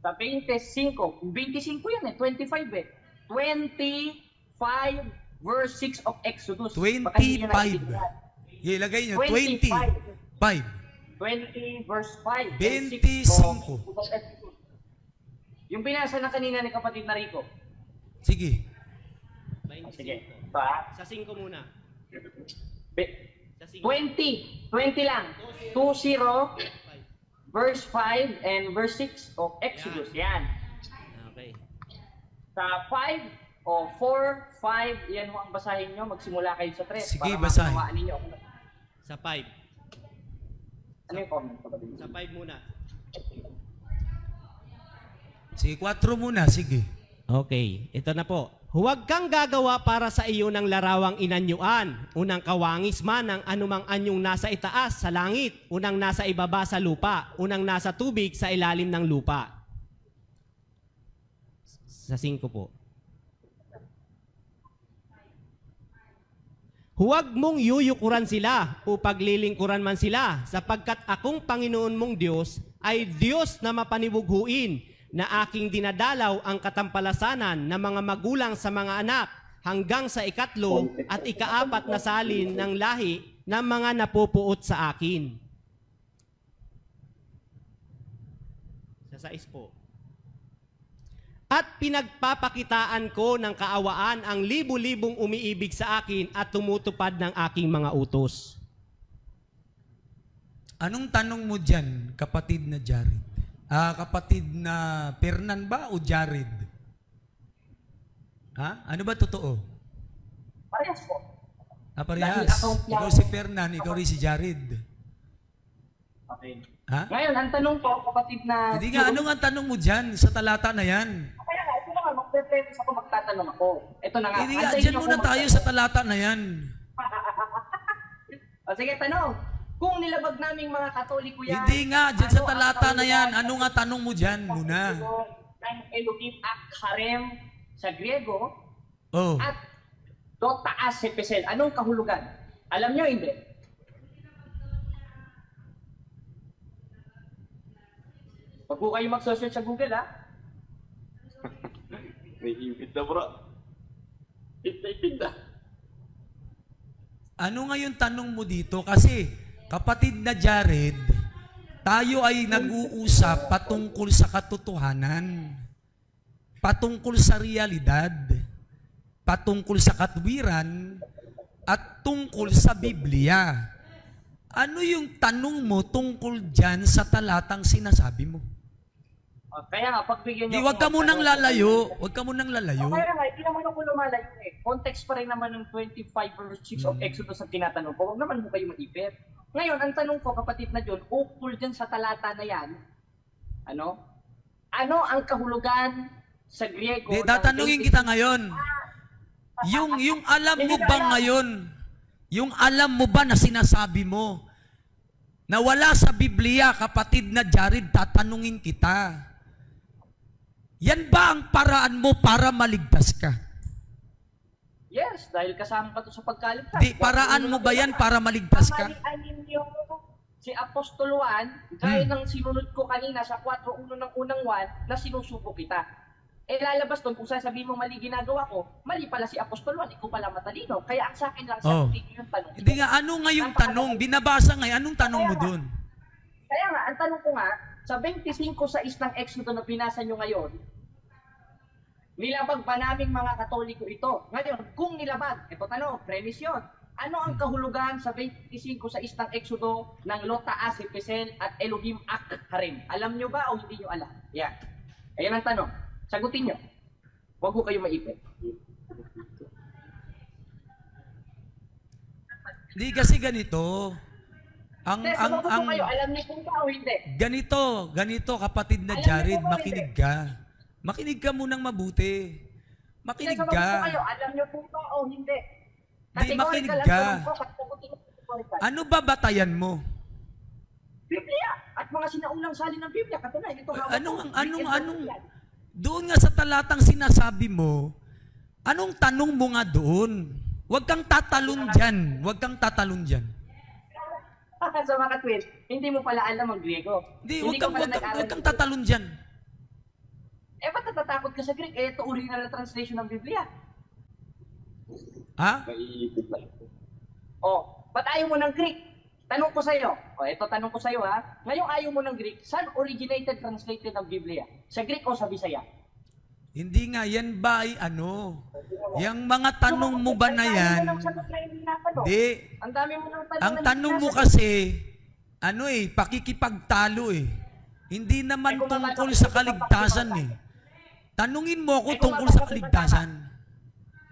[SPEAKER 1] Sa 25 yan 25 eh. 25 verse 6 of Exodus. Baka hindi nyo
[SPEAKER 2] 25.
[SPEAKER 1] naiintindihan.
[SPEAKER 2] Ilagay nyo,
[SPEAKER 1] 25.
[SPEAKER 2] 25.
[SPEAKER 1] 20 verse 5.
[SPEAKER 2] 25.
[SPEAKER 1] Yung binasa na kanina ni kapatid na Rico.
[SPEAKER 2] Sige.
[SPEAKER 1] Sige.
[SPEAKER 3] Sa 5 muna. Sa 5.
[SPEAKER 1] 20 lang. 20 verse 5 and verse 6 of Exodus. Yan.
[SPEAKER 3] Okay.
[SPEAKER 1] Sa 5 o 4, 5, yan ho ang basahin nyo. Magsimula kayo sa 3.
[SPEAKER 2] Sige,
[SPEAKER 1] para
[SPEAKER 2] basahin.
[SPEAKER 1] makawaan ninyo.
[SPEAKER 3] Sa 5.
[SPEAKER 1] Ano yung comment?
[SPEAKER 3] Sa 5 muna.
[SPEAKER 2] Sige, 4 muna, sige.
[SPEAKER 3] Okay, ito na po. Huwag kang gagawa para sa iyo ng larawang inanyuan, unang kawangis man ng anumang anyong nasa itaas sa langit, unang nasa ibaba sa lupa, unang nasa tubig sa ilalim ng lupa. Sa 5 po. Huwag mong yuyukuran sila o paglilingkuran man sila, sapagkat akong Panginoon mong Diyos ay Diyos na mapanibughuin, na aking dinadalaw ang katampalasanan ng mga magulang sa mga anak hanggang sa ikatlo at ikaapat na salin ng lahi ng mga napupuot sa akin. Sa 6 po. At pinagpapakitaan ko ng kaawaan ang libu-libong umiibig sa akin at tumutupad ng aking mga utos.
[SPEAKER 2] Anong tanong mo dyan, kapatid na Jared? Kapatid na Fernan ba o Jared? Ha? Ano ba totoo?
[SPEAKER 1] Parehas po.
[SPEAKER 2] Parehas.
[SPEAKER 1] Dahil account niya-
[SPEAKER 2] Ikaw si Fernan, ikaw rin si Jared.
[SPEAKER 1] Okay.
[SPEAKER 2] Ha?
[SPEAKER 1] Ngayon, ang tanong ko, kapatid na...
[SPEAKER 2] Hindi nga, ano nga ang tanong mo dyan sa talata na yan?
[SPEAKER 1] Kaya nga, ito naman, magpe-preface ako, magtatanong ako. Ito na nga.
[SPEAKER 2] Hindi nga,
[SPEAKER 1] antayin
[SPEAKER 2] dyan
[SPEAKER 1] niyo
[SPEAKER 2] muna
[SPEAKER 1] kung
[SPEAKER 2] tayo sa talata na yan.
[SPEAKER 1] O sige, tanong. Kung nilabag naming mga Katoliko yan...
[SPEAKER 2] Hindi nga, dyan sa
[SPEAKER 1] ano ang
[SPEAKER 2] talata na yan.
[SPEAKER 1] kahulugan
[SPEAKER 2] Ano nga tanong mo dyan muna?
[SPEAKER 1] ng Elohim ak harem sa Griego
[SPEAKER 2] Oh.
[SPEAKER 1] at do taas si Pesel. Anong kahulugan? Alam nyo, hindi? Huwag po kayo mag-search sa Google, ha?
[SPEAKER 4] May ipit na, bro. Ipit na.
[SPEAKER 2] Ano nga yung tanong mo dito? Kasi, kapatid na Jared, tayo ay nag-uusap patungkol sa katotohanan, patungkol sa realidad, patungkol sa katwiran, at tungkol sa Biblia. Ano yung tanong mo tungkol dyan sa talatang sinasabi mo?
[SPEAKER 1] Kaya nga, pagbigyan
[SPEAKER 2] Di,
[SPEAKER 1] niyo...
[SPEAKER 2] wag ka munang lalayo. Wag ka munang lalayo.
[SPEAKER 1] Kaya nga, hindi naman ako lumalayo eh. Context pa rin naman ng 25 verse 6 of Exodus ang tinatanong ko. Huwag naman mo kayo mag-ipit. Ngayon, ang tanong ko, kapatid na John, ukol dyan sa talata na yan, ano? Ano ang kahulugan sa Griego?
[SPEAKER 2] Di,
[SPEAKER 1] ng
[SPEAKER 2] tatanungin
[SPEAKER 1] 25
[SPEAKER 2] kita ngayon. Yung alam mo ba ngayon, yung alam mo ba na sinasabi mo, na wala sa Biblia, kapatid na Jared, tatanungin kita. Yan ba ang paraan mo para maligtas ka?
[SPEAKER 1] Yes, dahil kasama pa to sa pagkaligtas.
[SPEAKER 2] Di, paraan mo ba yan para maligtas ka?
[SPEAKER 1] Kamalianin niyo si Apostol Juan, gaya ng sinunod ko kanina sa 4.1 ng unang 1, na sinusubo kita. Eh lalabas doon, kung sasabihin mo mali ginagawa ko, mali pala si Apostol Juan, ikaw pala matalino. Kaya ang sa akin lang sa yung tanong.
[SPEAKER 2] Hindi nga, ano nga yung tanong? Binabasa nga, anong tanong mo dun?
[SPEAKER 1] Kaya nga, ang tanong ko nga, sa 25 sa ng Exodo na binasa nyo ngayon, nilabag ba naming mga Katoliko ito? Ngayon, kung nilabag, ito tanong, premise yun. Ano ang kahulugan sa 25 sa ng Exodo ng Lo Taas si Pesel at Elohim ak harem? Alam nyo ba o hindi nyo alam? Yan. Ayan ang tanong. Sagutin nyo. Huwag ko kayo maipit.
[SPEAKER 2] Hindi kasi ganito.
[SPEAKER 1] Kayo, alam niyo kung ba o hindi?
[SPEAKER 2] Ganito kapatid na Jared, makinig ka. Makinig ka munang mabuti. Makinig ka.
[SPEAKER 1] Kayo, alam niyo kung ba o hindi?
[SPEAKER 2] Di, makinig ka. Ano ba batayan mo?
[SPEAKER 1] Biblia at mga sinaunang salin ng Biblia. Katunay, ito
[SPEAKER 2] Anong doon nga sa talatang sinasabi mo, anong tanong mo nga doon? Huwag kang tatalon dyan. Huwag kang tatalon dyan.
[SPEAKER 1] Sa mga twins, hindi mo pala alam ang Griego.
[SPEAKER 2] Hindi, huwag kang tatalon dyan.
[SPEAKER 1] Eh, ba't natatakot ka sa Greek? Eh, ito original na translation ng Biblia.
[SPEAKER 2] Ha?
[SPEAKER 4] Naiipit na.
[SPEAKER 1] Oh, ba't ayaw mo ng Greek? Tanong ko sa'yo. O, ito tanong ko sa'yo ha. Ngayong ayaw mo ng Greek, saan originated, translated ang Biblia? Sa Greek o sa Bisaya?
[SPEAKER 2] Hindi nga, yan ba ay ano? Yang mga tanong mo ba na yan? Hindi.
[SPEAKER 1] Ang dami mo ng tanong.
[SPEAKER 2] Ang tanong mo kasi, pakikipagtalo eh. Hindi naman tungkol sa kaligtasan eh. Tanungin mo ako tungkol sa kaligtasan.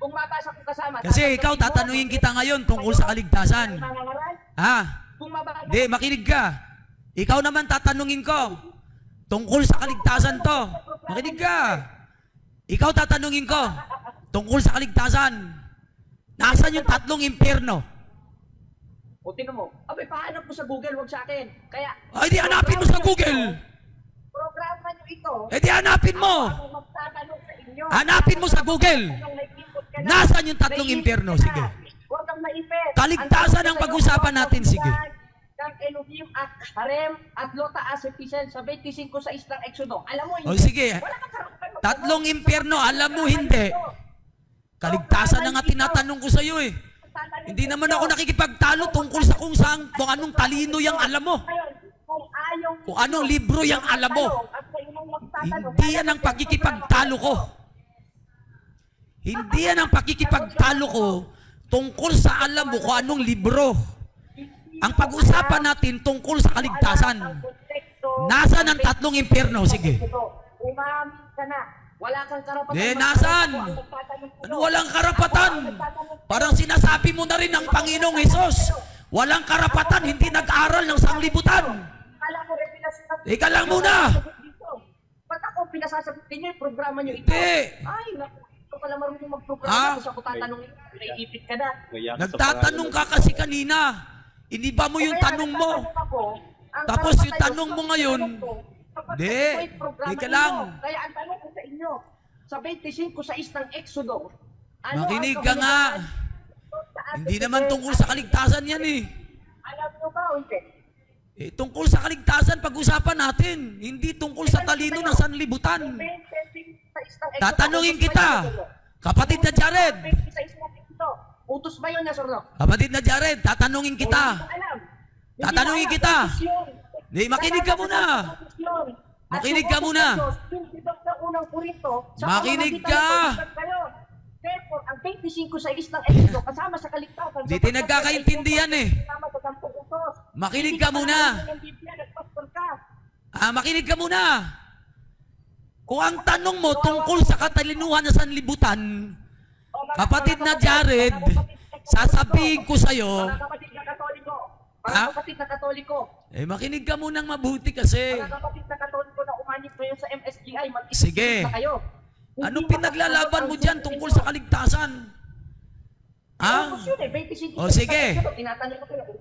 [SPEAKER 1] Kung mabasa ko kasama.
[SPEAKER 2] Kasi ikaw, tatanungin kita ngayon tungkol sa kaligtasan. Ha? Hindi, makinig ka. Ikaw naman tatanungin ko. Tungkol sa kaligtasan to. Makinig ka. Ikaw tatanungin ko. Tungkol sa kaligtasan. Nasaan yung 3 impyerno?
[SPEAKER 1] O, tingnan mo. Abay, pahanap mo sa Google, wag sa akin. Kaya...
[SPEAKER 2] Ay, di hanapin mo sa Google.
[SPEAKER 1] Programa nyo ito.
[SPEAKER 2] Eh, di hanapin mo.
[SPEAKER 1] Ako magtatanong sa inyo.
[SPEAKER 2] Hanapin mo sa Google. Nasaan yung 3 impyerno? Sige.
[SPEAKER 1] Huwag kang maipit.
[SPEAKER 2] Kaligtasan ang pag-usapan natin. Sige.
[SPEAKER 1] Ng Elohim at harem at Lo Taas si Pesel sa 25 sa ng Exodo. Alam mo,
[SPEAKER 2] O
[SPEAKER 1] hindi.
[SPEAKER 2] sige. 3 impyerno, alam mo hindi. Kaligtasan na nga tinatanong ko sa iyo eh. Hindi naman ako nakikipagtalo tungkol sa kung anong talino yung alam mo.
[SPEAKER 1] Kung ayaw
[SPEAKER 2] Kung anong libro yung alam mo.
[SPEAKER 1] at sa inyong magtatanong.
[SPEAKER 2] Hindi yan ang pakikipagtalo ko. Hindi yan ang pakikipagtalo ko tungkol sa alam mo kung anong libro. Ang pag-usapan natin tungkol sa kaligtasan. Nasaan ang tatlong impyerno? Sige.
[SPEAKER 1] Umamin ka na. Wala kang karapatan.
[SPEAKER 2] Nasaan? Ano walang karapatan? Parang sinasabi mo na rin ng Panginoong Hesus. Walang karapatan, hindi nag-aral ng sanglibutan. Ika lang muna.
[SPEAKER 1] Ba't ako pinasasagutin niyo yung programa niyo ito?
[SPEAKER 2] Hindi.
[SPEAKER 1] Ay, naku. Ito pala marunong magprograma. Tapos ako tatanungin, naiipit ka na.
[SPEAKER 2] Nagtatanong ka kasi kanina. Iniba mo yung tanong mo. Tapos yung tanong mo ngayon, hindi. Ika lang.
[SPEAKER 1] Kaya ang tanong ko sa inyo, sa 25 sa isang Exodo,
[SPEAKER 2] Makinig ka nga. Hindi naman tungkol sa kaligtasan yan eh.
[SPEAKER 1] Alam nyo ba o hindi?
[SPEAKER 2] Tungkol sa kaligtasan, pag-usapan natin. Hindi tungkol sa talino ng sanlibutan. Tatanungin kita, kapatid na Jared.
[SPEAKER 1] Utos ba yun, Nasorno?
[SPEAKER 2] Kapatid na Jared, tatanungin kita. Tatanungin kita. Hindi, makinig ka muna. Makinig ka muna. Makinig ka.
[SPEAKER 1] Therefore, ang 25 sa isang Exodo, kasama sa kaligtasan.
[SPEAKER 2] Hindi tayo nagkakaintindihan eh. Makinig ka muna. Makinig ka muna. Kung ang tanong mo tungkol sa katalinuhan ng sanlibutan, kapatid na Jared, sasabihin ko sa'yo,
[SPEAKER 1] mga kapatid na Katoliko, mga kapatid na Katoliko,
[SPEAKER 2] makinig ka munang mabuti kasi.
[SPEAKER 1] mga kapatid na Katoliko na umanit ngayon sa MSGI,
[SPEAKER 2] Sige.
[SPEAKER 1] na kayo.
[SPEAKER 2] Anong pinaglalaban mo dyan tungkol sa kaligtasan? O sige.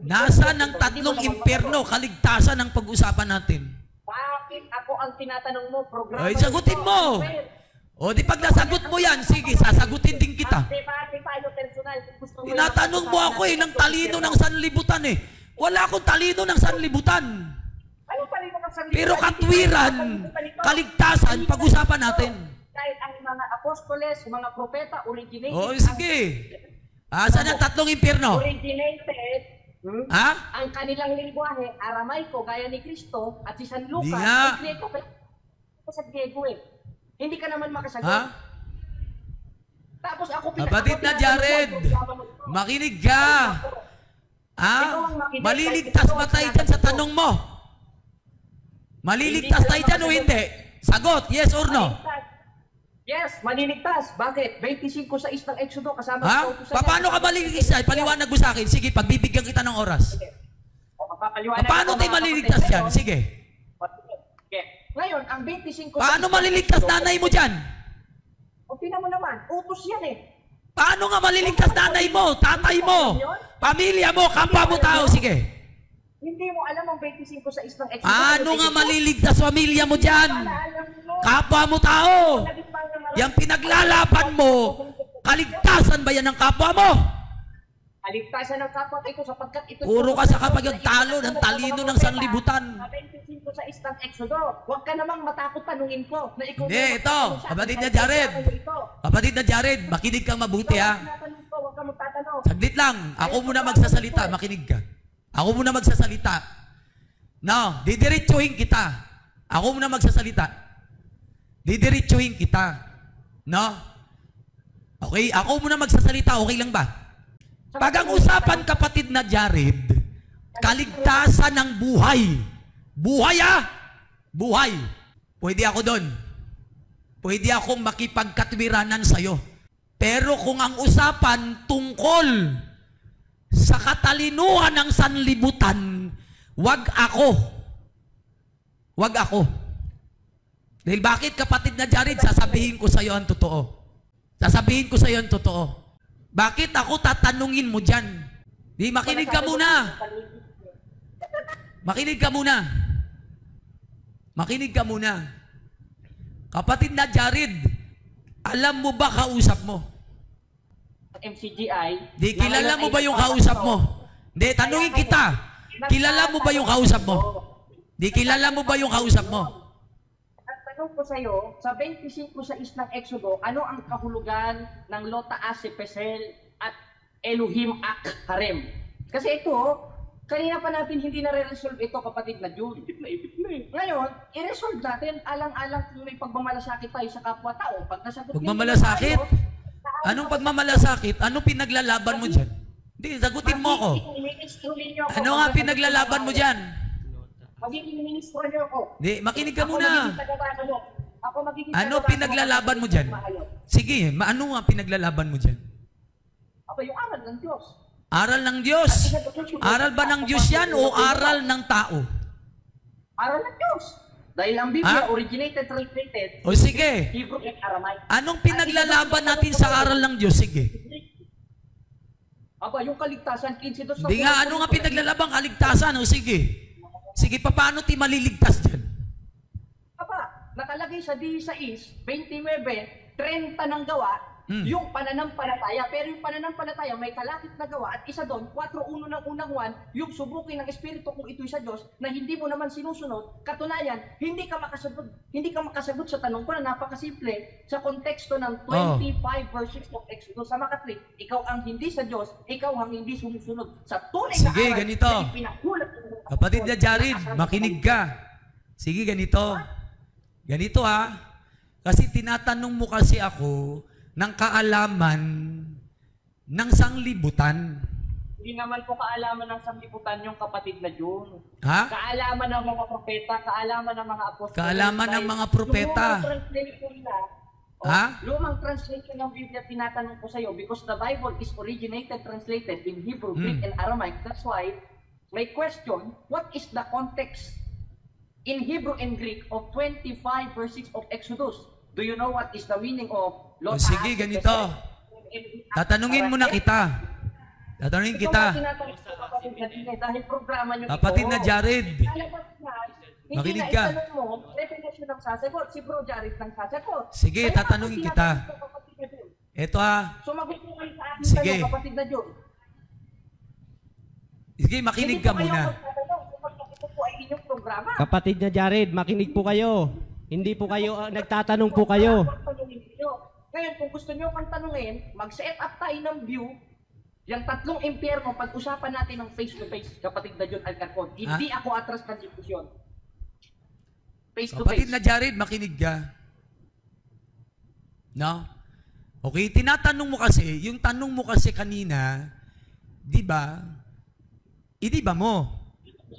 [SPEAKER 2] Nasaan ang tatlong impyerno, kaligtasan ang pag-usapan natin?
[SPEAKER 1] Bakit ako ang tinatanong mo? Programa.
[SPEAKER 2] Ay, sagutin mo. O di pag nasagot mo yan, sige, sasagutin din kita. Tinatanong mo ako ng talino ng sanlibutan eh. Wala akong talino ng sanlibutan. Pero katwiran, kaligtasan, pag-usapan natin.
[SPEAKER 1] Kahit ang mga apostoles, mga propeta, originated.
[SPEAKER 2] O sige. Saan ang tatlong impyerno?
[SPEAKER 1] Originated. Ang kanilang lingwahe, Aramaiko, gaya ni Cristo, at si San Lucas, ay Griego. Sa Griego eh. Hindi ka naman makasagot. Tapos ako
[SPEAKER 2] kapatid na Jared, makinig ka. Maliligtas ba tayo dyan sa tanong mo? Maliligtas tayo dyan o hindi? Sagot, yes or no?
[SPEAKER 1] Yes, maliligtas. Bakit? 25 sa isang Exodo kasama sa
[SPEAKER 2] paano ka maliligtas? Paliwanag mo sa akin. Sige, pagbibigyan kita ng oras. Paano tayo maliligtas dyan? Sige.
[SPEAKER 1] Ngayon, ang 25
[SPEAKER 2] paano maliligtas nanay mo dyan?
[SPEAKER 1] O tingnan mo naman, utos yan eh.
[SPEAKER 2] Paano nga maliligtas nanay mo, tatay mo, pamilya mo, kapwa mo tao? Sige.
[SPEAKER 1] Hindi mo alam ang 25 sa isang Exodo.
[SPEAKER 2] Ano nga maliligtas pamilya mo dyan? Kapwa mo tao. Yang pinaglalaban mo, kaligtasan ba yan ng kapwa mo?
[SPEAKER 1] Kaligtasan ng kapwa ito sapagkat ito.
[SPEAKER 2] Puro ka sa kapag talo ng talino ng sanlibutan.
[SPEAKER 1] 25 sa isang Exodo. Huwag ka namang matakot tanungin ko. Na ikaw
[SPEAKER 2] hindi, ito. Kapatid na Jared. Kapatid na Jared, makinig kang mabuti ha.
[SPEAKER 1] Huwag ka magtatanong.
[SPEAKER 2] Saglit lang. Ako muna magsasalita. Makinig ka. Ako muna magsasalita. No, didiretsuhin kita. Ako muna magsasalita. Didiretsuhin kita. No? Okay, ako muna magsasalita. Okay lang ba? Pag ang usapan, kapatid na Jared, kaligtasan ng buhay. Buhay Buhay. Pwede ako doon. Pwede akong makipagkatwiranan sa'yo. Pero kung ang usapan tungkol sa katalinuhan ng sanlibutan, wag ako. Wag ako. Dahil bakit, kapatid na Jared, sasabihin ko sa iyo ang totoo. Sasabihin ko sa iyo ang totoo. Bakit ako tatanungin mo dyan? Di, makinig ka muna. Makinig ka muna. Makinig ka muna. Kapatid na Jared, alam mo ba kausap mo?
[SPEAKER 1] MCGI.
[SPEAKER 2] Di, kilala mo ba yung kausap mo? Di, tanungin kita. Kilala mo ba yung kausap mo? Di, kilala mo ba yung kausap mo?
[SPEAKER 1] Tanong ko sa iyo, sa 25 sa isang Exodo, ano ang kahulugan ng Lo Ta'ase Pesel at Elohim Ak Harem? Kasi ito, Kanina pa natin hindi na-resolve ito, kapatid na June.
[SPEAKER 4] Ipit na eh.
[SPEAKER 1] Ngayon, i-resolve natin, alang-alang kung may pagmamalasakit tayo sa kapwa-tao. Pag nasagot
[SPEAKER 2] Pagmamalasakit? Anong pagmamalasakit? Anong pinaglalaban mo dyan? Hindi, sagutin mo ako. Ano nga pinaglalaban mo dyan?
[SPEAKER 1] Magiging ministro niyo ako.
[SPEAKER 2] Hindi, makinig ka muna.
[SPEAKER 1] Ako magiging
[SPEAKER 2] Ano pinaglalaban mo dyan? Sige, ano nga pinaglalaban mo dyan?
[SPEAKER 1] Ako yung aral ng Diyos.
[SPEAKER 2] Aral ng Diyos. Aral ba ng Diyos yan o aral ng tao?
[SPEAKER 1] Aral ng Diyos. Dahil ang Biblia,
[SPEAKER 2] Ha?
[SPEAKER 1] originated, translated,
[SPEAKER 2] O sige,
[SPEAKER 1] Hebrew and Aramaic.
[SPEAKER 2] anong pinaglalaban natin sa aral ng Diyos? Sige.
[SPEAKER 1] Aba, yung kaligtasan, 15
[SPEAKER 2] Hindi nga, ano nga pinaglalaban? Kaligtasan. O sige. Sige, paano ti maliligtas dyan?
[SPEAKER 1] Aba, nakalagay sa 16, 29, 30 ng gawa, yung pananampalataya. Pero yung pananampalataya, may kalakip na gawa. At isa doon, 4:1 ng unang 1, yung subukin ng Espiritu kung ito'y sa Diyos, na hindi mo naman sinusunod. Katunayan, hindi ka makasagot sa tanong ko na napakasimple sa konteksto ng 25 verses of Exodus. Sa makatli, ikaw ang hindi sa Diyos, ikaw ang hindi sumusunod. Sa tunay na
[SPEAKER 2] Sige,
[SPEAKER 1] aral
[SPEAKER 2] ganito.
[SPEAKER 1] na ipinakulat ng
[SPEAKER 2] Kapatid na Jared, makinig ka. Sige, ganito. Ganito ha. Kasi tinatanong mo kasi ako ng kaalaman ng sanglibutan.
[SPEAKER 1] Hindi naman po kaalaman ng sanglibutan yung kapatid na June.
[SPEAKER 2] Ha?
[SPEAKER 1] Kaalaman ng mga propeta, kaalaman ng mga apostol.
[SPEAKER 2] Kaalaman ng mga propeta.
[SPEAKER 1] Lumang translation na,
[SPEAKER 2] Ha?
[SPEAKER 1] lumang translation ng Biblia tinatanong ko sa iyo because the Bible is originated, translated in Hebrew, Greek, and Aramaic. That's why my question, what is the context in Hebrew and Greek of 25 verses of Exodus? Do you know what is the meaning of
[SPEAKER 2] O sige, ganito. Tatanungin mo na kita. Tatanungin kita.
[SPEAKER 1] Dahil programa nyo
[SPEAKER 2] Kapatid na Jared, makinig ka.
[SPEAKER 1] Itanong mo, definition ng sasagot. Si Bro Jared ng sasagot.
[SPEAKER 2] Sige,
[SPEAKER 1] Kaya
[SPEAKER 2] tatanungin
[SPEAKER 1] ako
[SPEAKER 2] kita.
[SPEAKER 1] tinatanong ko, kapatid na Jun.
[SPEAKER 2] Eto ha.
[SPEAKER 1] Sumagot mo kayo sa akin
[SPEAKER 2] Sige.
[SPEAKER 1] kayo, kapatid na Jun.
[SPEAKER 2] Sige, makinig ka muna.
[SPEAKER 1] Ito po ay inyong programa.
[SPEAKER 3] Kapatid na Jared, makinig po kayo. Hindi po kayo, nagtatanong po kayo.
[SPEAKER 1] Ngayon, kung gusto nyo kang tanungin, mag-set up tayo ng view. Yung 3 impyerno, pag-usapan natin ng face-to-face, kapatid na Jun Alcarcon. Hindi ako atras ng diskusyon. Face-to-face.
[SPEAKER 2] Kapatid na Jared, makinig ka. No? Okay, tinatanong mo kasi, yung tanong mo kasi kanina, di ba? Di ba mo?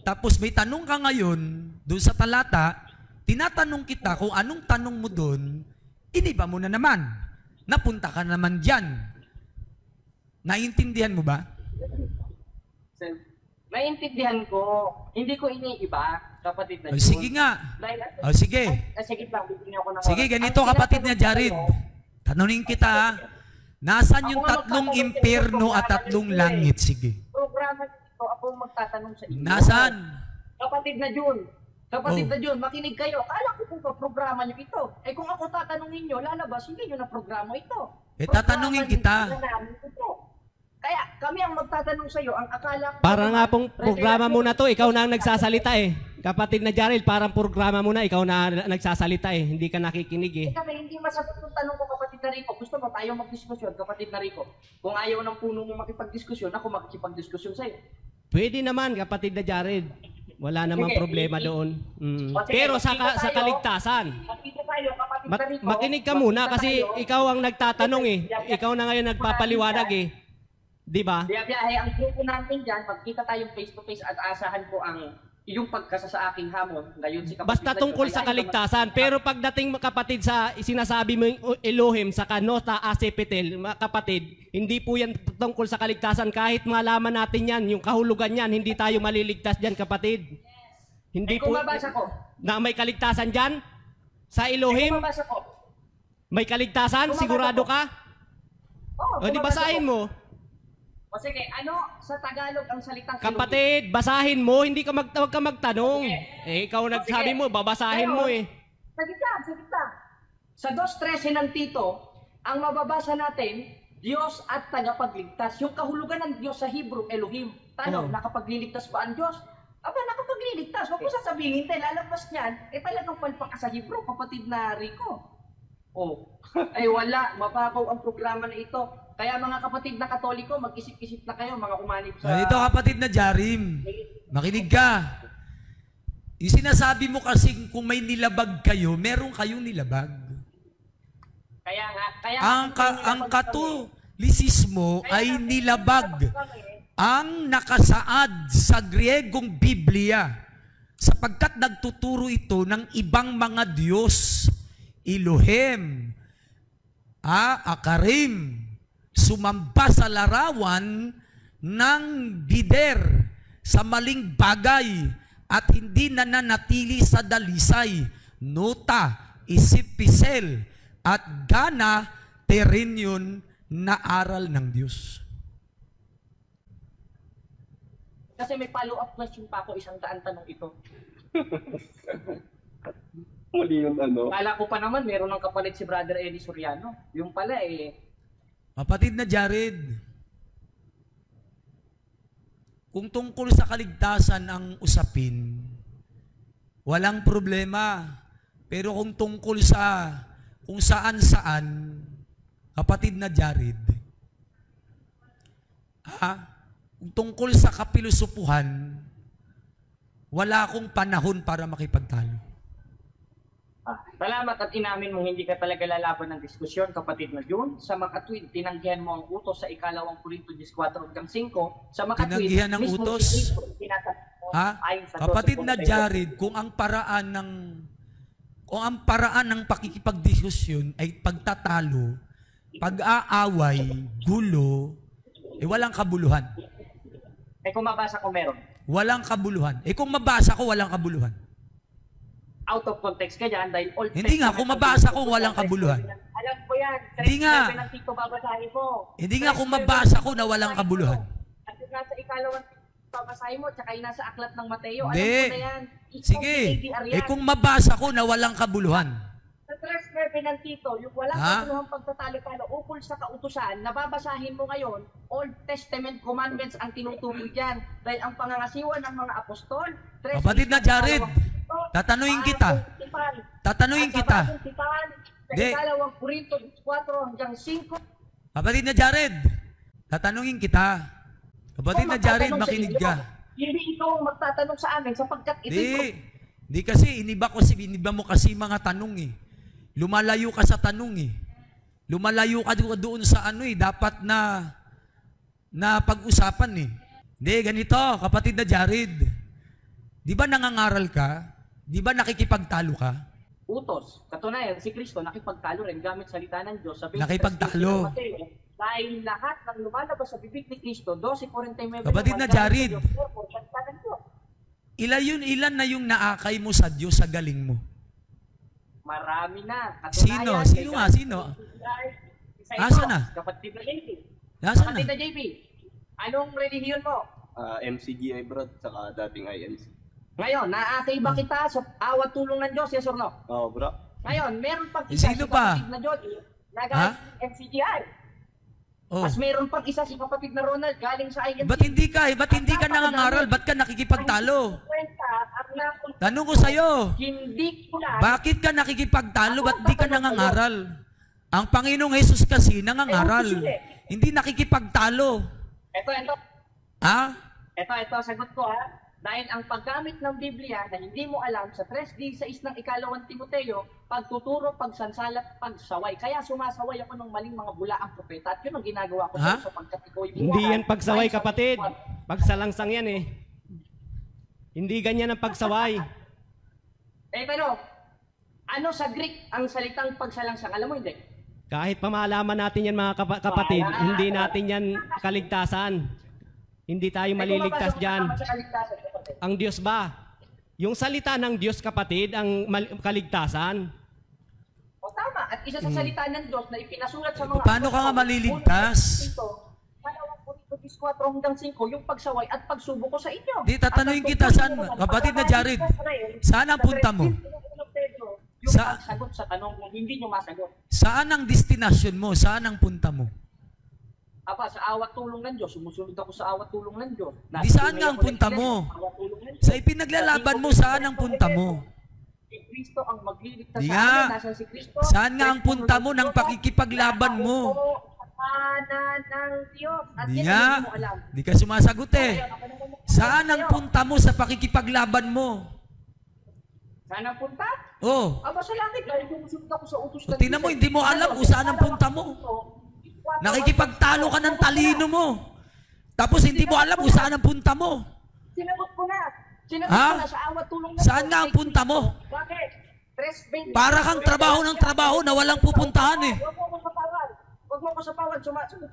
[SPEAKER 2] Tapos may tanong ka ngayon, doon sa talata, tinatanong kita kung anong tanong mo doon, iniba mo na naman. Napunta ka naman dyan. Naiintindihan mo ba?
[SPEAKER 1] Naiintindihan ko. Hindi ko iniiba, kapatid na Jun.
[SPEAKER 2] Sige nga.
[SPEAKER 1] Dahil,
[SPEAKER 2] Sige.
[SPEAKER 1] sige lang, bibigyan ako ng
[SPEAKER 2] Sige,
[SPEAKER 1] oras.
[SPEAKER 2] ganito
[SPEAKER 1] Ang
[SPEAKER 2] kapatid na
[SPEAKER 1] tinatanong
[SPEAKER 2] Jared.
[SPEAKER 1] ko,
[SPEAKER 2] Tanungin kita ha. Nasaan yung
[SPEAKER 1] Ako nga
[SPEAKER 2] 3
[SPEAKER 1] magtatanong
[SPEAKER 2] impyerno
[SPEAKER 1] sa
[SPEAKER 2] at 3
[SPEAKER 1] programa
[SPEAKER 2] langit? Sige.
[SPEAKER 1] programa nito, ako magtatanong sa inyo.
[SPEAKER 2] Nasaan?
[SPEAKER 1] Kapatid na Jun. Kapatid
[SPEAKER 2] Oh.
[SPEAKER 1] na Jun, makinig kayo. Kala ko kung programa nyo ito. Eh kung ako tatanungin nyo, lalabas, hindi nyo na programa ito.
[SPEAKER 2] Tatanungin kita.
[SPEAKER 1] Programa ito. Kaya kami ang magtatanong sa iyo, ang akala ko...
[SPEAKER 3] Para nga pong programa mo na to, ikaw na ang nagsasalita eh. Kapatid na Jared, parang programa mo na, ikaw na nagsasalita eh. Hindi ka nakikinig eh.
[SPEAKER 1] Kami hindi masagot yung tanong ko, kapatid na Rico. Gusto mo tayo magdiskusyon, kapatid na Rico? Kung ayaw ng puno mo makipagdiskusyon, ako makikipagdiskusyon sa iyo.
[SPEAKER 3] Pwede naman, kapatid na Jared. Wala namang
[SPEAKER 1] Sige,
[SPEAKER 3] problema doon.
[SPEAKER 1] O, sige,
[SPEAKER 3] Pero sa
[SPEAKER 1] magkita
[SPEAKER 3] sa
[SPEAKER 1] tayo.
[SPEAKER 3] kaligtasan,
[SPEAKER 1] Makita tayo, kapatid na Rico.
[SPEAKER 3] makinig ka muna
[SPEAKER 1] Makita
[SPEAKER 3] kasi
[SPEAKER 1] tayo.
[SPEAKER 3] ikaw ang nagtatanong eh. Ikaw na ngayon nagpapaliwanag eh. Di ba?
[SPEAKER 1] Biyahe ang grupo natin dyan, magkita tayong face-to-face at asahan ko ang iyong pagkasa sa aking hamon. Ngayon si kapatid
[SPEAKER 3] Basta
[SPEAKER 1] na
[SPEAKER 3] tungkol
[SPEAKER 1] Jun,
[SPEAKER 3] sa
[SPEAKER 1] ay ayaw
[SPEAKER 3] kaligtasan.
[SPEAKER 1] naman-
[SPEAKER 3] Pero pagdating kapatid sa sinasabi mo yung Elohim sa kanota asepetel, mga kapatid, hindi po yan tungkol sa kaligtasan. Kahit malaman natin yan, yung kahulugan yan, hindi tayo maliligtas dyan kapatid. Hindi
[SPEAKER 1] Kung
[SPEAKER 3] po
[SPEAKER 1] mabasa ko,
[SPEAKER 3] na may kaligtasan dyan sa
[SPEAKER 1] kung
[SPEAKER 3] Elohim.
[SPEAKER 1] mabasa ko,
[SPEAKER 3] May kaligtasan? Sigurado ka? O di basahin mo.
[SPEAKER 1] O sige, ano sa Tagalog ang salitang
[SPEAKER 3] Kapatid, basahin mo, hindi ka wag ka magtanong.
[SPEAKER 1] Sige.
[SPEAKER 3] Eh, ikaw nagsabi mo, babasahin mo eh.
[SPEAKER 1] Sige ka. Sa 2:13 ng Tito, ang mababasa natin, Diyos at tagapagligtas. Yung kahulugan ng Diyos sa Hebrew, Elohim. Tanong,
[SPEAKER 3] Oh.
[SPEAKER 1] nakapagliligtas ba ang Diyos? Aba, nakapagliligtas. Huwag mo sasabihin, lalabas niyan, talagang palpak ka sa Hebrew, kapatid na Rico. Oh, ay wala, mababaw ang programa na ito. Kaya mga kapatid na Katoliko, mag-isip-isip na kayo, mga umanib sa...
[SPEAKER 2] Ito kapatid na Jarim, makinig ka. Yung sinasabi mo kasi kung may nilabag kayo, meron kayong nilabag.
[SPEAKER 1] Kaya nga,
[SPEAKER 2] Ang Katolisismo ay nilabag ang nakasaad sa Griegong Biblia sapagkat nagtuturo ito ng ibang mga Diyos, Elohim, Akarim, sumamba sa larawan ng bider sa maling bagay at hindi nananatili sa dalisay, nota, isipisel, at gana, terenyon na aral ng Diyos.
[SPEAKER 1] Kasi may follow-up question pa ako, 100 tanong ito.
[SPEAKER 4] Mali yung ano.
[SPEAKER 1] Kala ko pa naman, meron ng kapalit si Brother Eddie Soriano. Yung pala
[SPEAKER 2] Kapatid na Jared, kung tungkol sa kaligtasan ang usapin, walang problema. Pero kung tungkol sa kung saan-saan, kapatid na Jared, kung tungkol sa kapilosopuhan, wala akong panahon para makipagtalo.
[SPEAKER 1] Salamat at inamin mo hindi ka talaga lalaban ng diskusyon, kapatid na June. Sa makatwid, tinanggihan mo ang utos sa 2 Korinto 14:5. Sa makatwid,
[SPEAKER 2] Tinanggihan ang
[SPEAKER 1] mismo
[SPEAKER 2] utos?
[SPEAKER 1] si Cristo, tinatanong mo ayon sa
[SPEAKER 2] Kapatid na
[SPEAKER 1] 12:42.
[SPEAKER 2] Jared, kung ang paraan ng pakikipagdiskusyon ay pagtatalo, pag-aaway, gulo, walang kabuluhan.
[SPEAKER 1] Kung mabasa ko meron.
[SPEAKER 2] Walang kabuluhan. Kung mabasa ko, walang kabuluhan.
[SPEAKER 1] Out of context ka dyan dahil Old
[SPEAKER 2] Hindi nga, kung mabasa ko, walang kabuluhan.
[SPEAKER 1] Alam ko yan.
[SPEAKER 2] Hindi nga.
[SPEAKER 1] Ng Tito babasahin mo.
[SPEAKER 2] Hindi nga kung mabasa ko na walang kabuluhan.
[SPEAKER 1] At yung nasa 2 babasahin mo, tsaka yung nasa aklat ng Mateo,
[SPEAKER 2] Hindi.
[SPEAKER 1] alam ko na yan.
[SPEAKER 2] Sige. Kung mabasa ko na walang kabuluhan.
[SPEAKER 1] Sa 3:9 ng Tito, yung walang kabuluhang pagtatalo-talo ukol sa kautusan, nababasahin mo ngayon, Old Testament commandments ang tinuturo dyan. Dahil ang pangangasiwa ng mga apostol,
[SPEAKER 2] Kapatid na Jared, tatanungin kita.
[SPEAKER 1] Hindi. 2 Korinto 4:5.
[SPEAKER 2] Kapatid na Jared, tatanungin kita. Kapatid na Jared, makinig ka.
[SPEAKER 1] Hindi ikaw magtatanong sa amin sapagkat ito.
[SPEAKER 2] Hindi kasi, iniba mo kasi mga tanong Lumalayo ka sa tanong Lumalayo ka doon sa dapat na pag-usapan Hindi, ganito, kapatid na Jared. Di ba nangangaral ka? Di ba nakikipagtalo ka?
[SPEAKER 1] Utos. Katunayan, si Kristo nakipagtalo rin gamit salita ng Diyos.
[SPEAKER 2] Nakipagtalo.
[SPEAKER 1] Dahil lahat ng lumalabas sa bibig ni Kristo, 12:49.
[SPEAKER 2] Kapatid na Jared, ilan na yung naakay mo sa Diyos sa galing mo?
[SPEAKER 1] Marami na.
[SPEAKER 2] Sino? Sino nga? Sino? Asa na?
[SPEAKER 1] Kapatid na JP.
[SPEAKER 2] Nasaan
[SPEAKER 1] Kapatid
[SPEAKER 2] na?
[SPEAKER 1] na JP. Anong relihiyon mo?
[SPEAKER 4] MCGI bro, saka dating INC.
[SPEAKER 1] Ngayon, naakay ba kita sa awat tulong ng Diyos? Yes or no?
[SPEAKER 4] Oo bro.
[SPEAKER 1] Ngayon, meron pang isa
[SPEAKER 2] Sino
[SPEAKER 1] si
[SPEAKER 2] pa?
[SPEAKER 1] kapatid na John, nagaling MCGI. Mas meron pang isa si kapatid na Ronald, galing sa INC.
[SPEAKER 2] Ba't hindi ka nangangaral? Ba't ka nakikipagtalo? Tanong ko sa'yo,
[SPEAKER 1] Hindi ko na.
[SPEAKER 2] bakit ka nakikipagtalo? Ba't di ka nangangaral? Ang Panginoong Jesus kasi nangangaral. Hindi nakikipagtalo.
[SPEAKER 1] Ito.
[SPEAKER 2] Ha?
[SPEAKER 1] Ito, sagot ko Dahil ang paggamit ng Biblia na hindi mo alam sa 3:16 ng 2 Timoteo, pagtuturo, pagsansalat, pagsaway. Kaya sumasaway ako ng maling mga bulaang propeta at yun ang ginagawa ko sapagkat ikaw ay
[SPEAKER 3] Hindi yan pagsaway, kapatid. Pagsalangsang yan Hindi ganyan ang pagsaway.
[SPEAKER 1] Pero, ano sa Greek ang salitang pagsalangsang? Alam mo hindi?
[SPEAKER 3] Kahit pa malaman natin yan mga kapatid, hindi natin yan kaligtasan. Hindi tayo maliligtas dyan. Ang Diyos ba? Yung salita ng Diyos, kapatid, ang kaligtasan.
[SPEAKER 1] O tama. At isa sa salita ng Diyos na ipinasulat sa mga...
[SPEAKER 2] Paano ka nga maliligtas?
[SPEAKER 1] 4:5 yung pagsaway at pagsubok ko sa inyo.
[SPEAKER 2] Di, tatanungin kita, saan, kapatid na Jared, saan ang punta mo?
[SPEAKER 1] Yung pagsagot sa tanong kung hindi nyo masagot.
[SPEAKER 2] Saan ang destinasyon mo? Saan ang punta mo?
[SPEAKER 1] Sa awat tulong ng Diyos. Sumusunod ako sa awat tulong ng Diyos.
[SPEAKER 2] Di saan nga ang punta mo? Sa ipinaglalaban mo, saan ang punta mo?
[SPEAKER 1] Si Kristo ang magliligtas
[SPEAKER 2] Di
[SPEAKER 1] sa
[SPEAKER 2] nga.
[SPEAKER 1] amin. Nasaan si Kristo?
[SPEAKER 2] Saan nga ang punta mo ng pakikipaglaban mo?
[SPEAKER 1] tahanan ng Diyos. At
[SPEAKER 2] Di
[SPEAKER 1] yan
[SPEAKER 2] nga.
[SPEAKER 1] ang hindi mo alam.
[SPEAKER 2] Di ka sumasagot eh.
[SPEAKER 1] Ngayon, ako naman magsasabi
[SPEAKER 2] Saan ang
[SPEAKER 1] sa'yo.
[SPEAKER 2] punta mo sa pakikipaglaban mo?
[SPEAKER 1] Saan ang punta?
[SPEAKER 2] Oh,
[SPEAKER 1] Aba sa langit, dahil sumusunod ako sa utos ng
[SPEAKER 2] tingnan mo,
[SPEAKER 1] Diyos.
[SPEAKER 2] hindi mo alam kung saan ang punta mo. Nakikipagtalo ka ng talino mo. Tapos hindi mo alam kung saan ang punta mo.
[SPEAKER 1] Sinagot ko na. Sinagot
[SPEAKER 2] Ha?
[SPEAKER 1] ko na sa awat tulong na
[SPEAKER 2] Saan
[SPEAKER 1] Diyos
[SPEAKER 2] nga ang
[SPEAKER 1] kay
[SPEAKER 2] punta mo?
[SPEAKER 1] Kristo. Bakit? 3:20.
[SPEAKER 2] Para kang trabaho ng trabaho na walang pupuntahan eh.
[SPEAKER 1] Huwag mo ako sapawan. Huwag mo ako sapawan.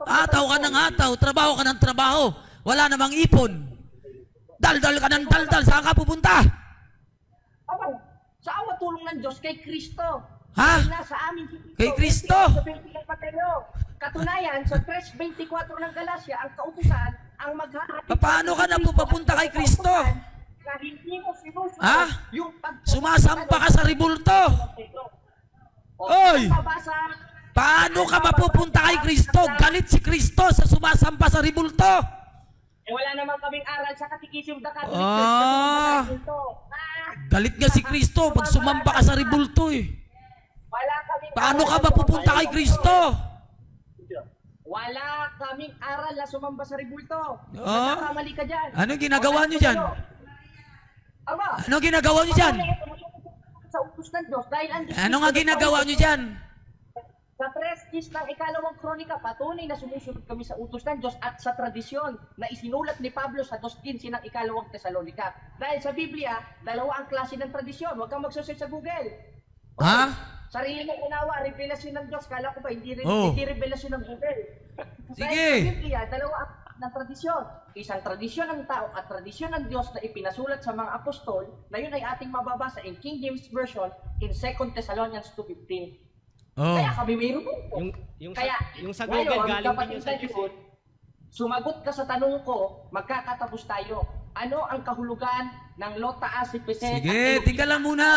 [SPEAKER 2] Ataw ka ng ataw, trabaho ka ng trabaho. Wala namang ipon. Daldal ka ng daldal, saan ka pupunta?
[SPEAKER 1] Aba, sa awat tulong ng Diyos kay Kristo.
[SPEAKER 2] Ha?
[SPEAKER 1] Dahil nasa amin si Kristo.
[SPEAKER 2] Kay Kristo?
[SPEAKER 1] Sa 20 ng Mateo. Katunayan, sa 3:24 ng Galacia, ang kautusan, ang maghahatid.
[SPEAKER 2] Paano ka na pupunta kay Kristo?
[SPEAKER 1] Na hindi mo sinusunod
[SPEAKER 2] Ha?
[SPEAKER 1] yung
[SPEAKER 2] Sumasampa ka sa ribulto. Oy! Paano ka mapupunta kay Kristo? Galit si Kristo sa sumasampa sa ribulto.
[SPEAKER 1] Eh wala naman kaming aral sa Katikisim da Catholic
[SPEAKER 2] Ah.
[SPEAKER 1] Church.
[SPEAKER 2] Galit nga si Kristo pag sumamba ka sa ribulto eh.
[SPEAKER 1] Wala kaming
[SPEAKER 2] Paano
[SPEAKER 1] aral
[SPEAKER 2] ka
[SPEAKER 1] sa
[SPEAKER 2] mapupunta kay Kristo?
[SPEAKER 1] Wala kaming aral na sumamba sa ribulto.
[SPEAKER 2] Ah.
[SPEAKER 1] Nagkakamali ka dyan.
[SPEAKER 2] Ano ginagawa niyo dyan?
[SPEAKER 1] Aba,
[SPEAKER 2] Ano ginagawa niyo dyan?
[SPEAKER 1] sa utos ng Diyos dahil ang
[SPEAKER 2] Ano nga ginagawa niyo dyan?
[SPEAKER 1] Sa 3 ng ikalawang kronika, patunay na sumusunod kami sa utos ng Diyos at sa tradisyon na isinulat ni Pablo sa 2:15 ng ikalawang Tesalonika. Dahil sa Biblia, dalawa ang klase ng tradisyon. Huwag kang magsasearch sa Google.
[SPEAKER 2] Ha?
[SPEAKER 1] Sarili mong unawa, revelasyon ng Diyos. Kala ko ba, hindi
[SPEAKER 2] Oh.
[SPEAKER 1] revelasyon ng Google.
[SPEAKER 2] Sige.
[SPEAKER 1] Dahil sa Biblia, dalawa ng tradisyon. Isang tradisyon ng tao at tradisyon ng Diyos na ipinasulat sa mga apostol, na yun ay ating mababasa in King James Version in 2 Thessalonians 2:15.
[SPEAKER 2] Oh.
[SPEAKER 1] Kaya kami mayroon po.
[SPEAKER 3] Yung
[SPEAKER 1] Kaya,
[SPEAKER 3] sa
[SPEAKER 1] ngayon,
[SPEAKER 3] Google galing
[SPEAKER 1] kapatid
[SPEAKER 3] din yung
[SPEAKER 1] na
[SPEAKER 3] sa
[SPEAKER 1] Diyos, sumagot ka sa tanong ko, magkakatapos tayo. Ano ang kahulugan ng Lota Asipese?
[SPEAKER 2] Sige, tingnan lang muna.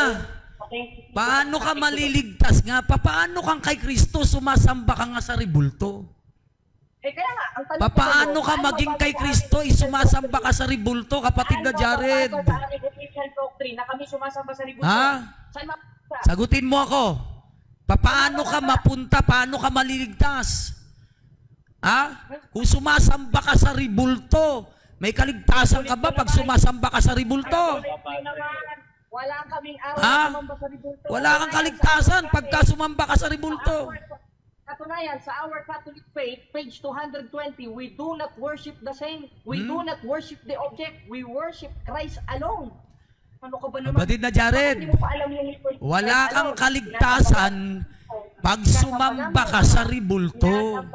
[SPEAKER 2] Paano ka maliligtas nga? Paano kang kay Kristo sumasamba ka nga sa ribulto?
[SPEAKER 1] Eh kaya nga, ang tanong
[SPEAKER 2] Paano
[SPEAKER 1] ko,
[SPEAKER 2] ka
[SPEAKER 1] saan
[SPEAKER 2] maging kay
[SPEAKER 1] mababasa
[SPEAKER 2] Kristo
[SPEAKER 1] ang official
[SPEAKER 2] sumasamba ka
[SPEAKER 1] doctrine?
[SPEAKER 2] sa ribulto, kapatid na
[SPEAKER 1] Saan
[SPEAKER 2] Jared?
[SPEAKER 1] mababasa sa aming official doctrine na kami sumasamba sa ribulto?
[SPEAKER 2] Ha?
[SPEAKER 1] Saan mababasa?
[SPEAKER 2] Sagutin mo ako. Paano ka mapunta? Paano ka maliligtas? Ha? Kung sumasamba ka sa ribulto, may kaligtasan ka ba pag sumasamba ka sa ribulto?
[SPEAKER 1] Wala kaming araw
[SPEAKER 2] Ha?
[SPEAKER 1] na sumamba sa ribulto.
[SPEAKER 2] Wala kang kaligtasan pagka sumamba ka sa ribulto.
[SPEAKER 1] Katunayan, sa our Catholic faith, page 220, we do not worship the saint. We do not worship the object. We worship Christ alone. Ano ka ba naman?
[SPEAKER 2] Kapatid na Jared,
[SPEAKER 1] Hindi mo pa alam yung Christ
[SPEAKER 2] wala kang
[SPEAKER 1] alone.
[SPEAKER 2] kaligtasan pag sumamba ka sa ribulto.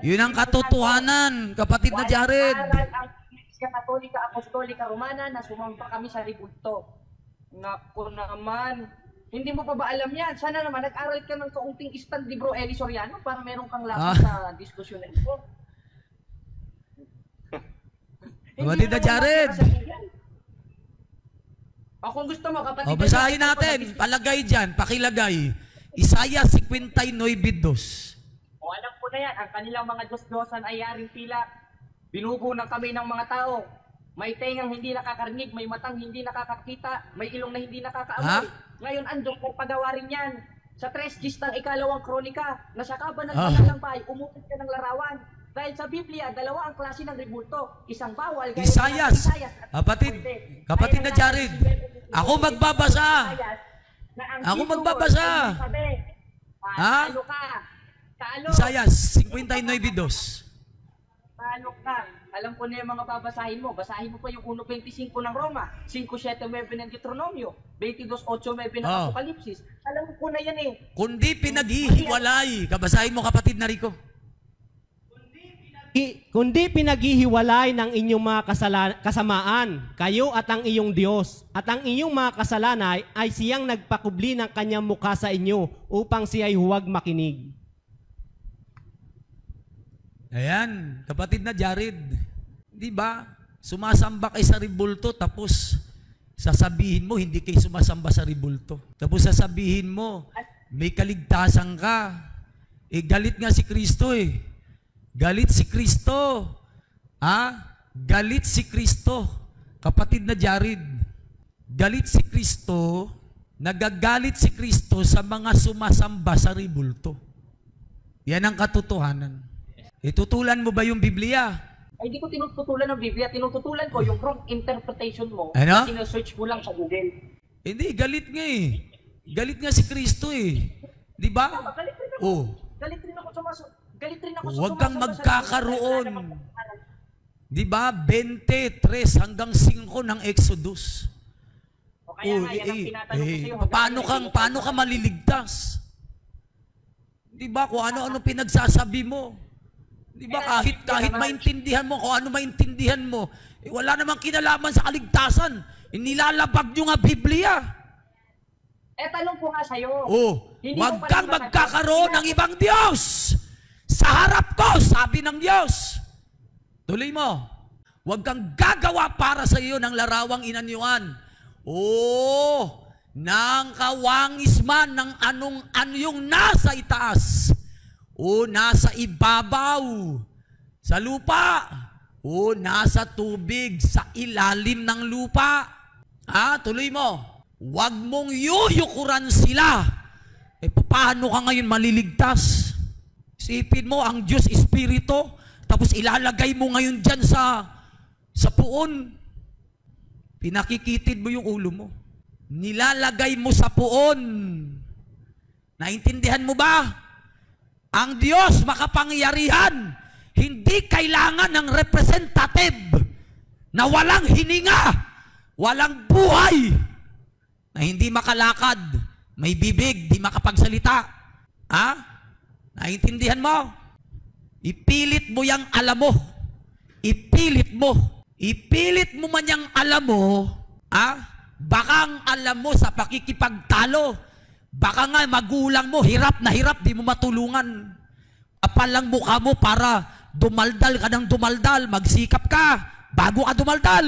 [SPEAKER 2] Yun ang katotohanan, kapatid na Jared.
[SPEAKER 1] Aral ang Iglesia Katolika Apostolika Romana na sumamba kami sa ribulto. Naku naman. Hindi mo pa ba alam yan? Sana naman nag-aral ka ng kaunting stand ni Bro Eli Soriano para meron kang lakas sa diskusyon na ito.
[SPEAKER 2] Kapatid na Jared.
[SPEAKER 1] O kung gusto mo, kapatid
[SPEAKER 2] O, basahin natin. Palagay dyan, pakilagay. Isaiah 59:2.
[SPEAKER 1] O alam ko na yan, ang kanilang mga Diyos-Diyosan ay yaring tila. Binubunan kami ng mga tao. May tengang hindi nakakarinig, may matang hindi nakakakita, may ilong na hindi nakakaamoy. Ngayon, andong kung pagawa rin yan. Sa 3 ng ikalawang kronika, na sa kaban ng talalambay, umupit ka ng larawan. Dahil sa Biblia, dalawa ang klase ng ribulto. Isang bawal, gaya ng
[SPEAKER 2] Isayas.
[SPEAKER 1] Isayas at
[SPEAKER 2] Kapatid na Jared, ako magbabasa. Ako magbabasa. Ha?
[SPEAKER 1] Talo ka. Talo.
[SPEAKER 2] Isaiah 59:2.
[SPEAKER 1] Talo ka. Alam ko na yung mga babasahin mo. Basahin mo pa yung 1.25 ng Roma, 5.7.9 ng Deuteronomio, 22.8.9 ng
[SPEAKER 2] Oh.
[SPEAKER 1] Apokalipsis. Alam ko na yan eh.
[SPEAKER 2] Kundi pinaghihiwalay. Kabasahin mo, kapatid na Rico.
[SPEAKER 3] Kundi pinaghihiwalay ng inyong mga kasamaan, kayo at ang iyong Diyos. At ang inyong mga kasalanan ay siyang nagpakubli ng kanyang mukha sa inyo upang siya'y huwag makinig.
[SPEAKER 2] Ayan, kapatid na Jared. Di ba? Sumasamba kayo sa ribulto, tapos sasabihin mo, hindi kayo sumasamba sa ribulto. Tapos sasabihin mo, may kaligtasan ka. Eh, galit nga si Kristo eh. Galit si Kristo. Galit si Kristo. Kapatid na Jared. Galit si Kristo. Nagagalit si Kristo sa mga sumasamba sa ribulto. Yan ang katotohanan. Itutulan mo ba yung Biblia?
[SPEAKER 1] Ay, hindi ko tinututulan ng Biblia. Tinututulan ko yung wrong interpretation mo
[SPEAKER 2] Ano?
[SPEAKER 1] na sinesearch mo lang sa Google.
[SPEAKER 2] Hindi, galit nga eh. Galit nga si Kristo eh. Di ba?
[SPEAKER 1] Tama, galit rin ako.
[SPEAKER 2] Oh.
[SPEAKER 1] Galit rin ako sa
[SPEAKER 2] Huwag kang magkakaroon.
[SPEAKER 1] Sa
[SPEAKER 2] Di ba? 23 hanggang 5 ng Exodus.
[SPEAKER 1] o kaya nga, yan ang tinatanong ko sa'yo.
[SPEAKER 2] Paano ka maliligtas? Di ba? Kung ano-ano pinagsasabi mo. Di ba? Kahit maintindihan mo, kung ano maintindihan mo, wala namang kinalaman sa kaligtasan. Nilalabag nyo nga Biblia.
[SPEAKER 1] Tanong ko nga sa'yo. Hindi
[SPEAKER 2] Huwag
[SPEAKER 1] mo
[SPEAKER 2] kang
[SPEAKER 1] pala
[SPEAKER 2] magkakaroon ng ibang Diyos. Sa harap ko, sabi ng Diyos. Tuloy mo. Huwag kang gagawa para sa iyo ng larawang inanyuan. Ng kawangis man ng anyong nasa itaas. Nasa ibabaw. Sa lupa. Nasa tubig. Sa ilalim ng lupa. Tuloy mo. Huwag mong yuyukuran sila. Paano ka ngayon maliligtas? Isipin mo, ang Diyos Espiritu, tapos ilalagay mo ngayon dyan sa puon. Pinakikitid mo yung ulo mo. Nilalagay mo sa puon. Naintindihan mo ba? Ang Diyos makapangyarihan, hindi kailangan ng representative na walang hininga, walang buhay, na hindi makalakad, may bibig, di makapagsalita. Naintindihan mo? Ipilit mo yang alam mo. Ipilit mo. Ipilit mo man yang alam mo, baka ang alam mo sa pakikipagtalo, baka nga magulang mo, hirap na hirap, di mo matulungan. Apal lang mukha mo para dumaldal ka ng dumaldal, magsikap ka, bago ka dumaldal.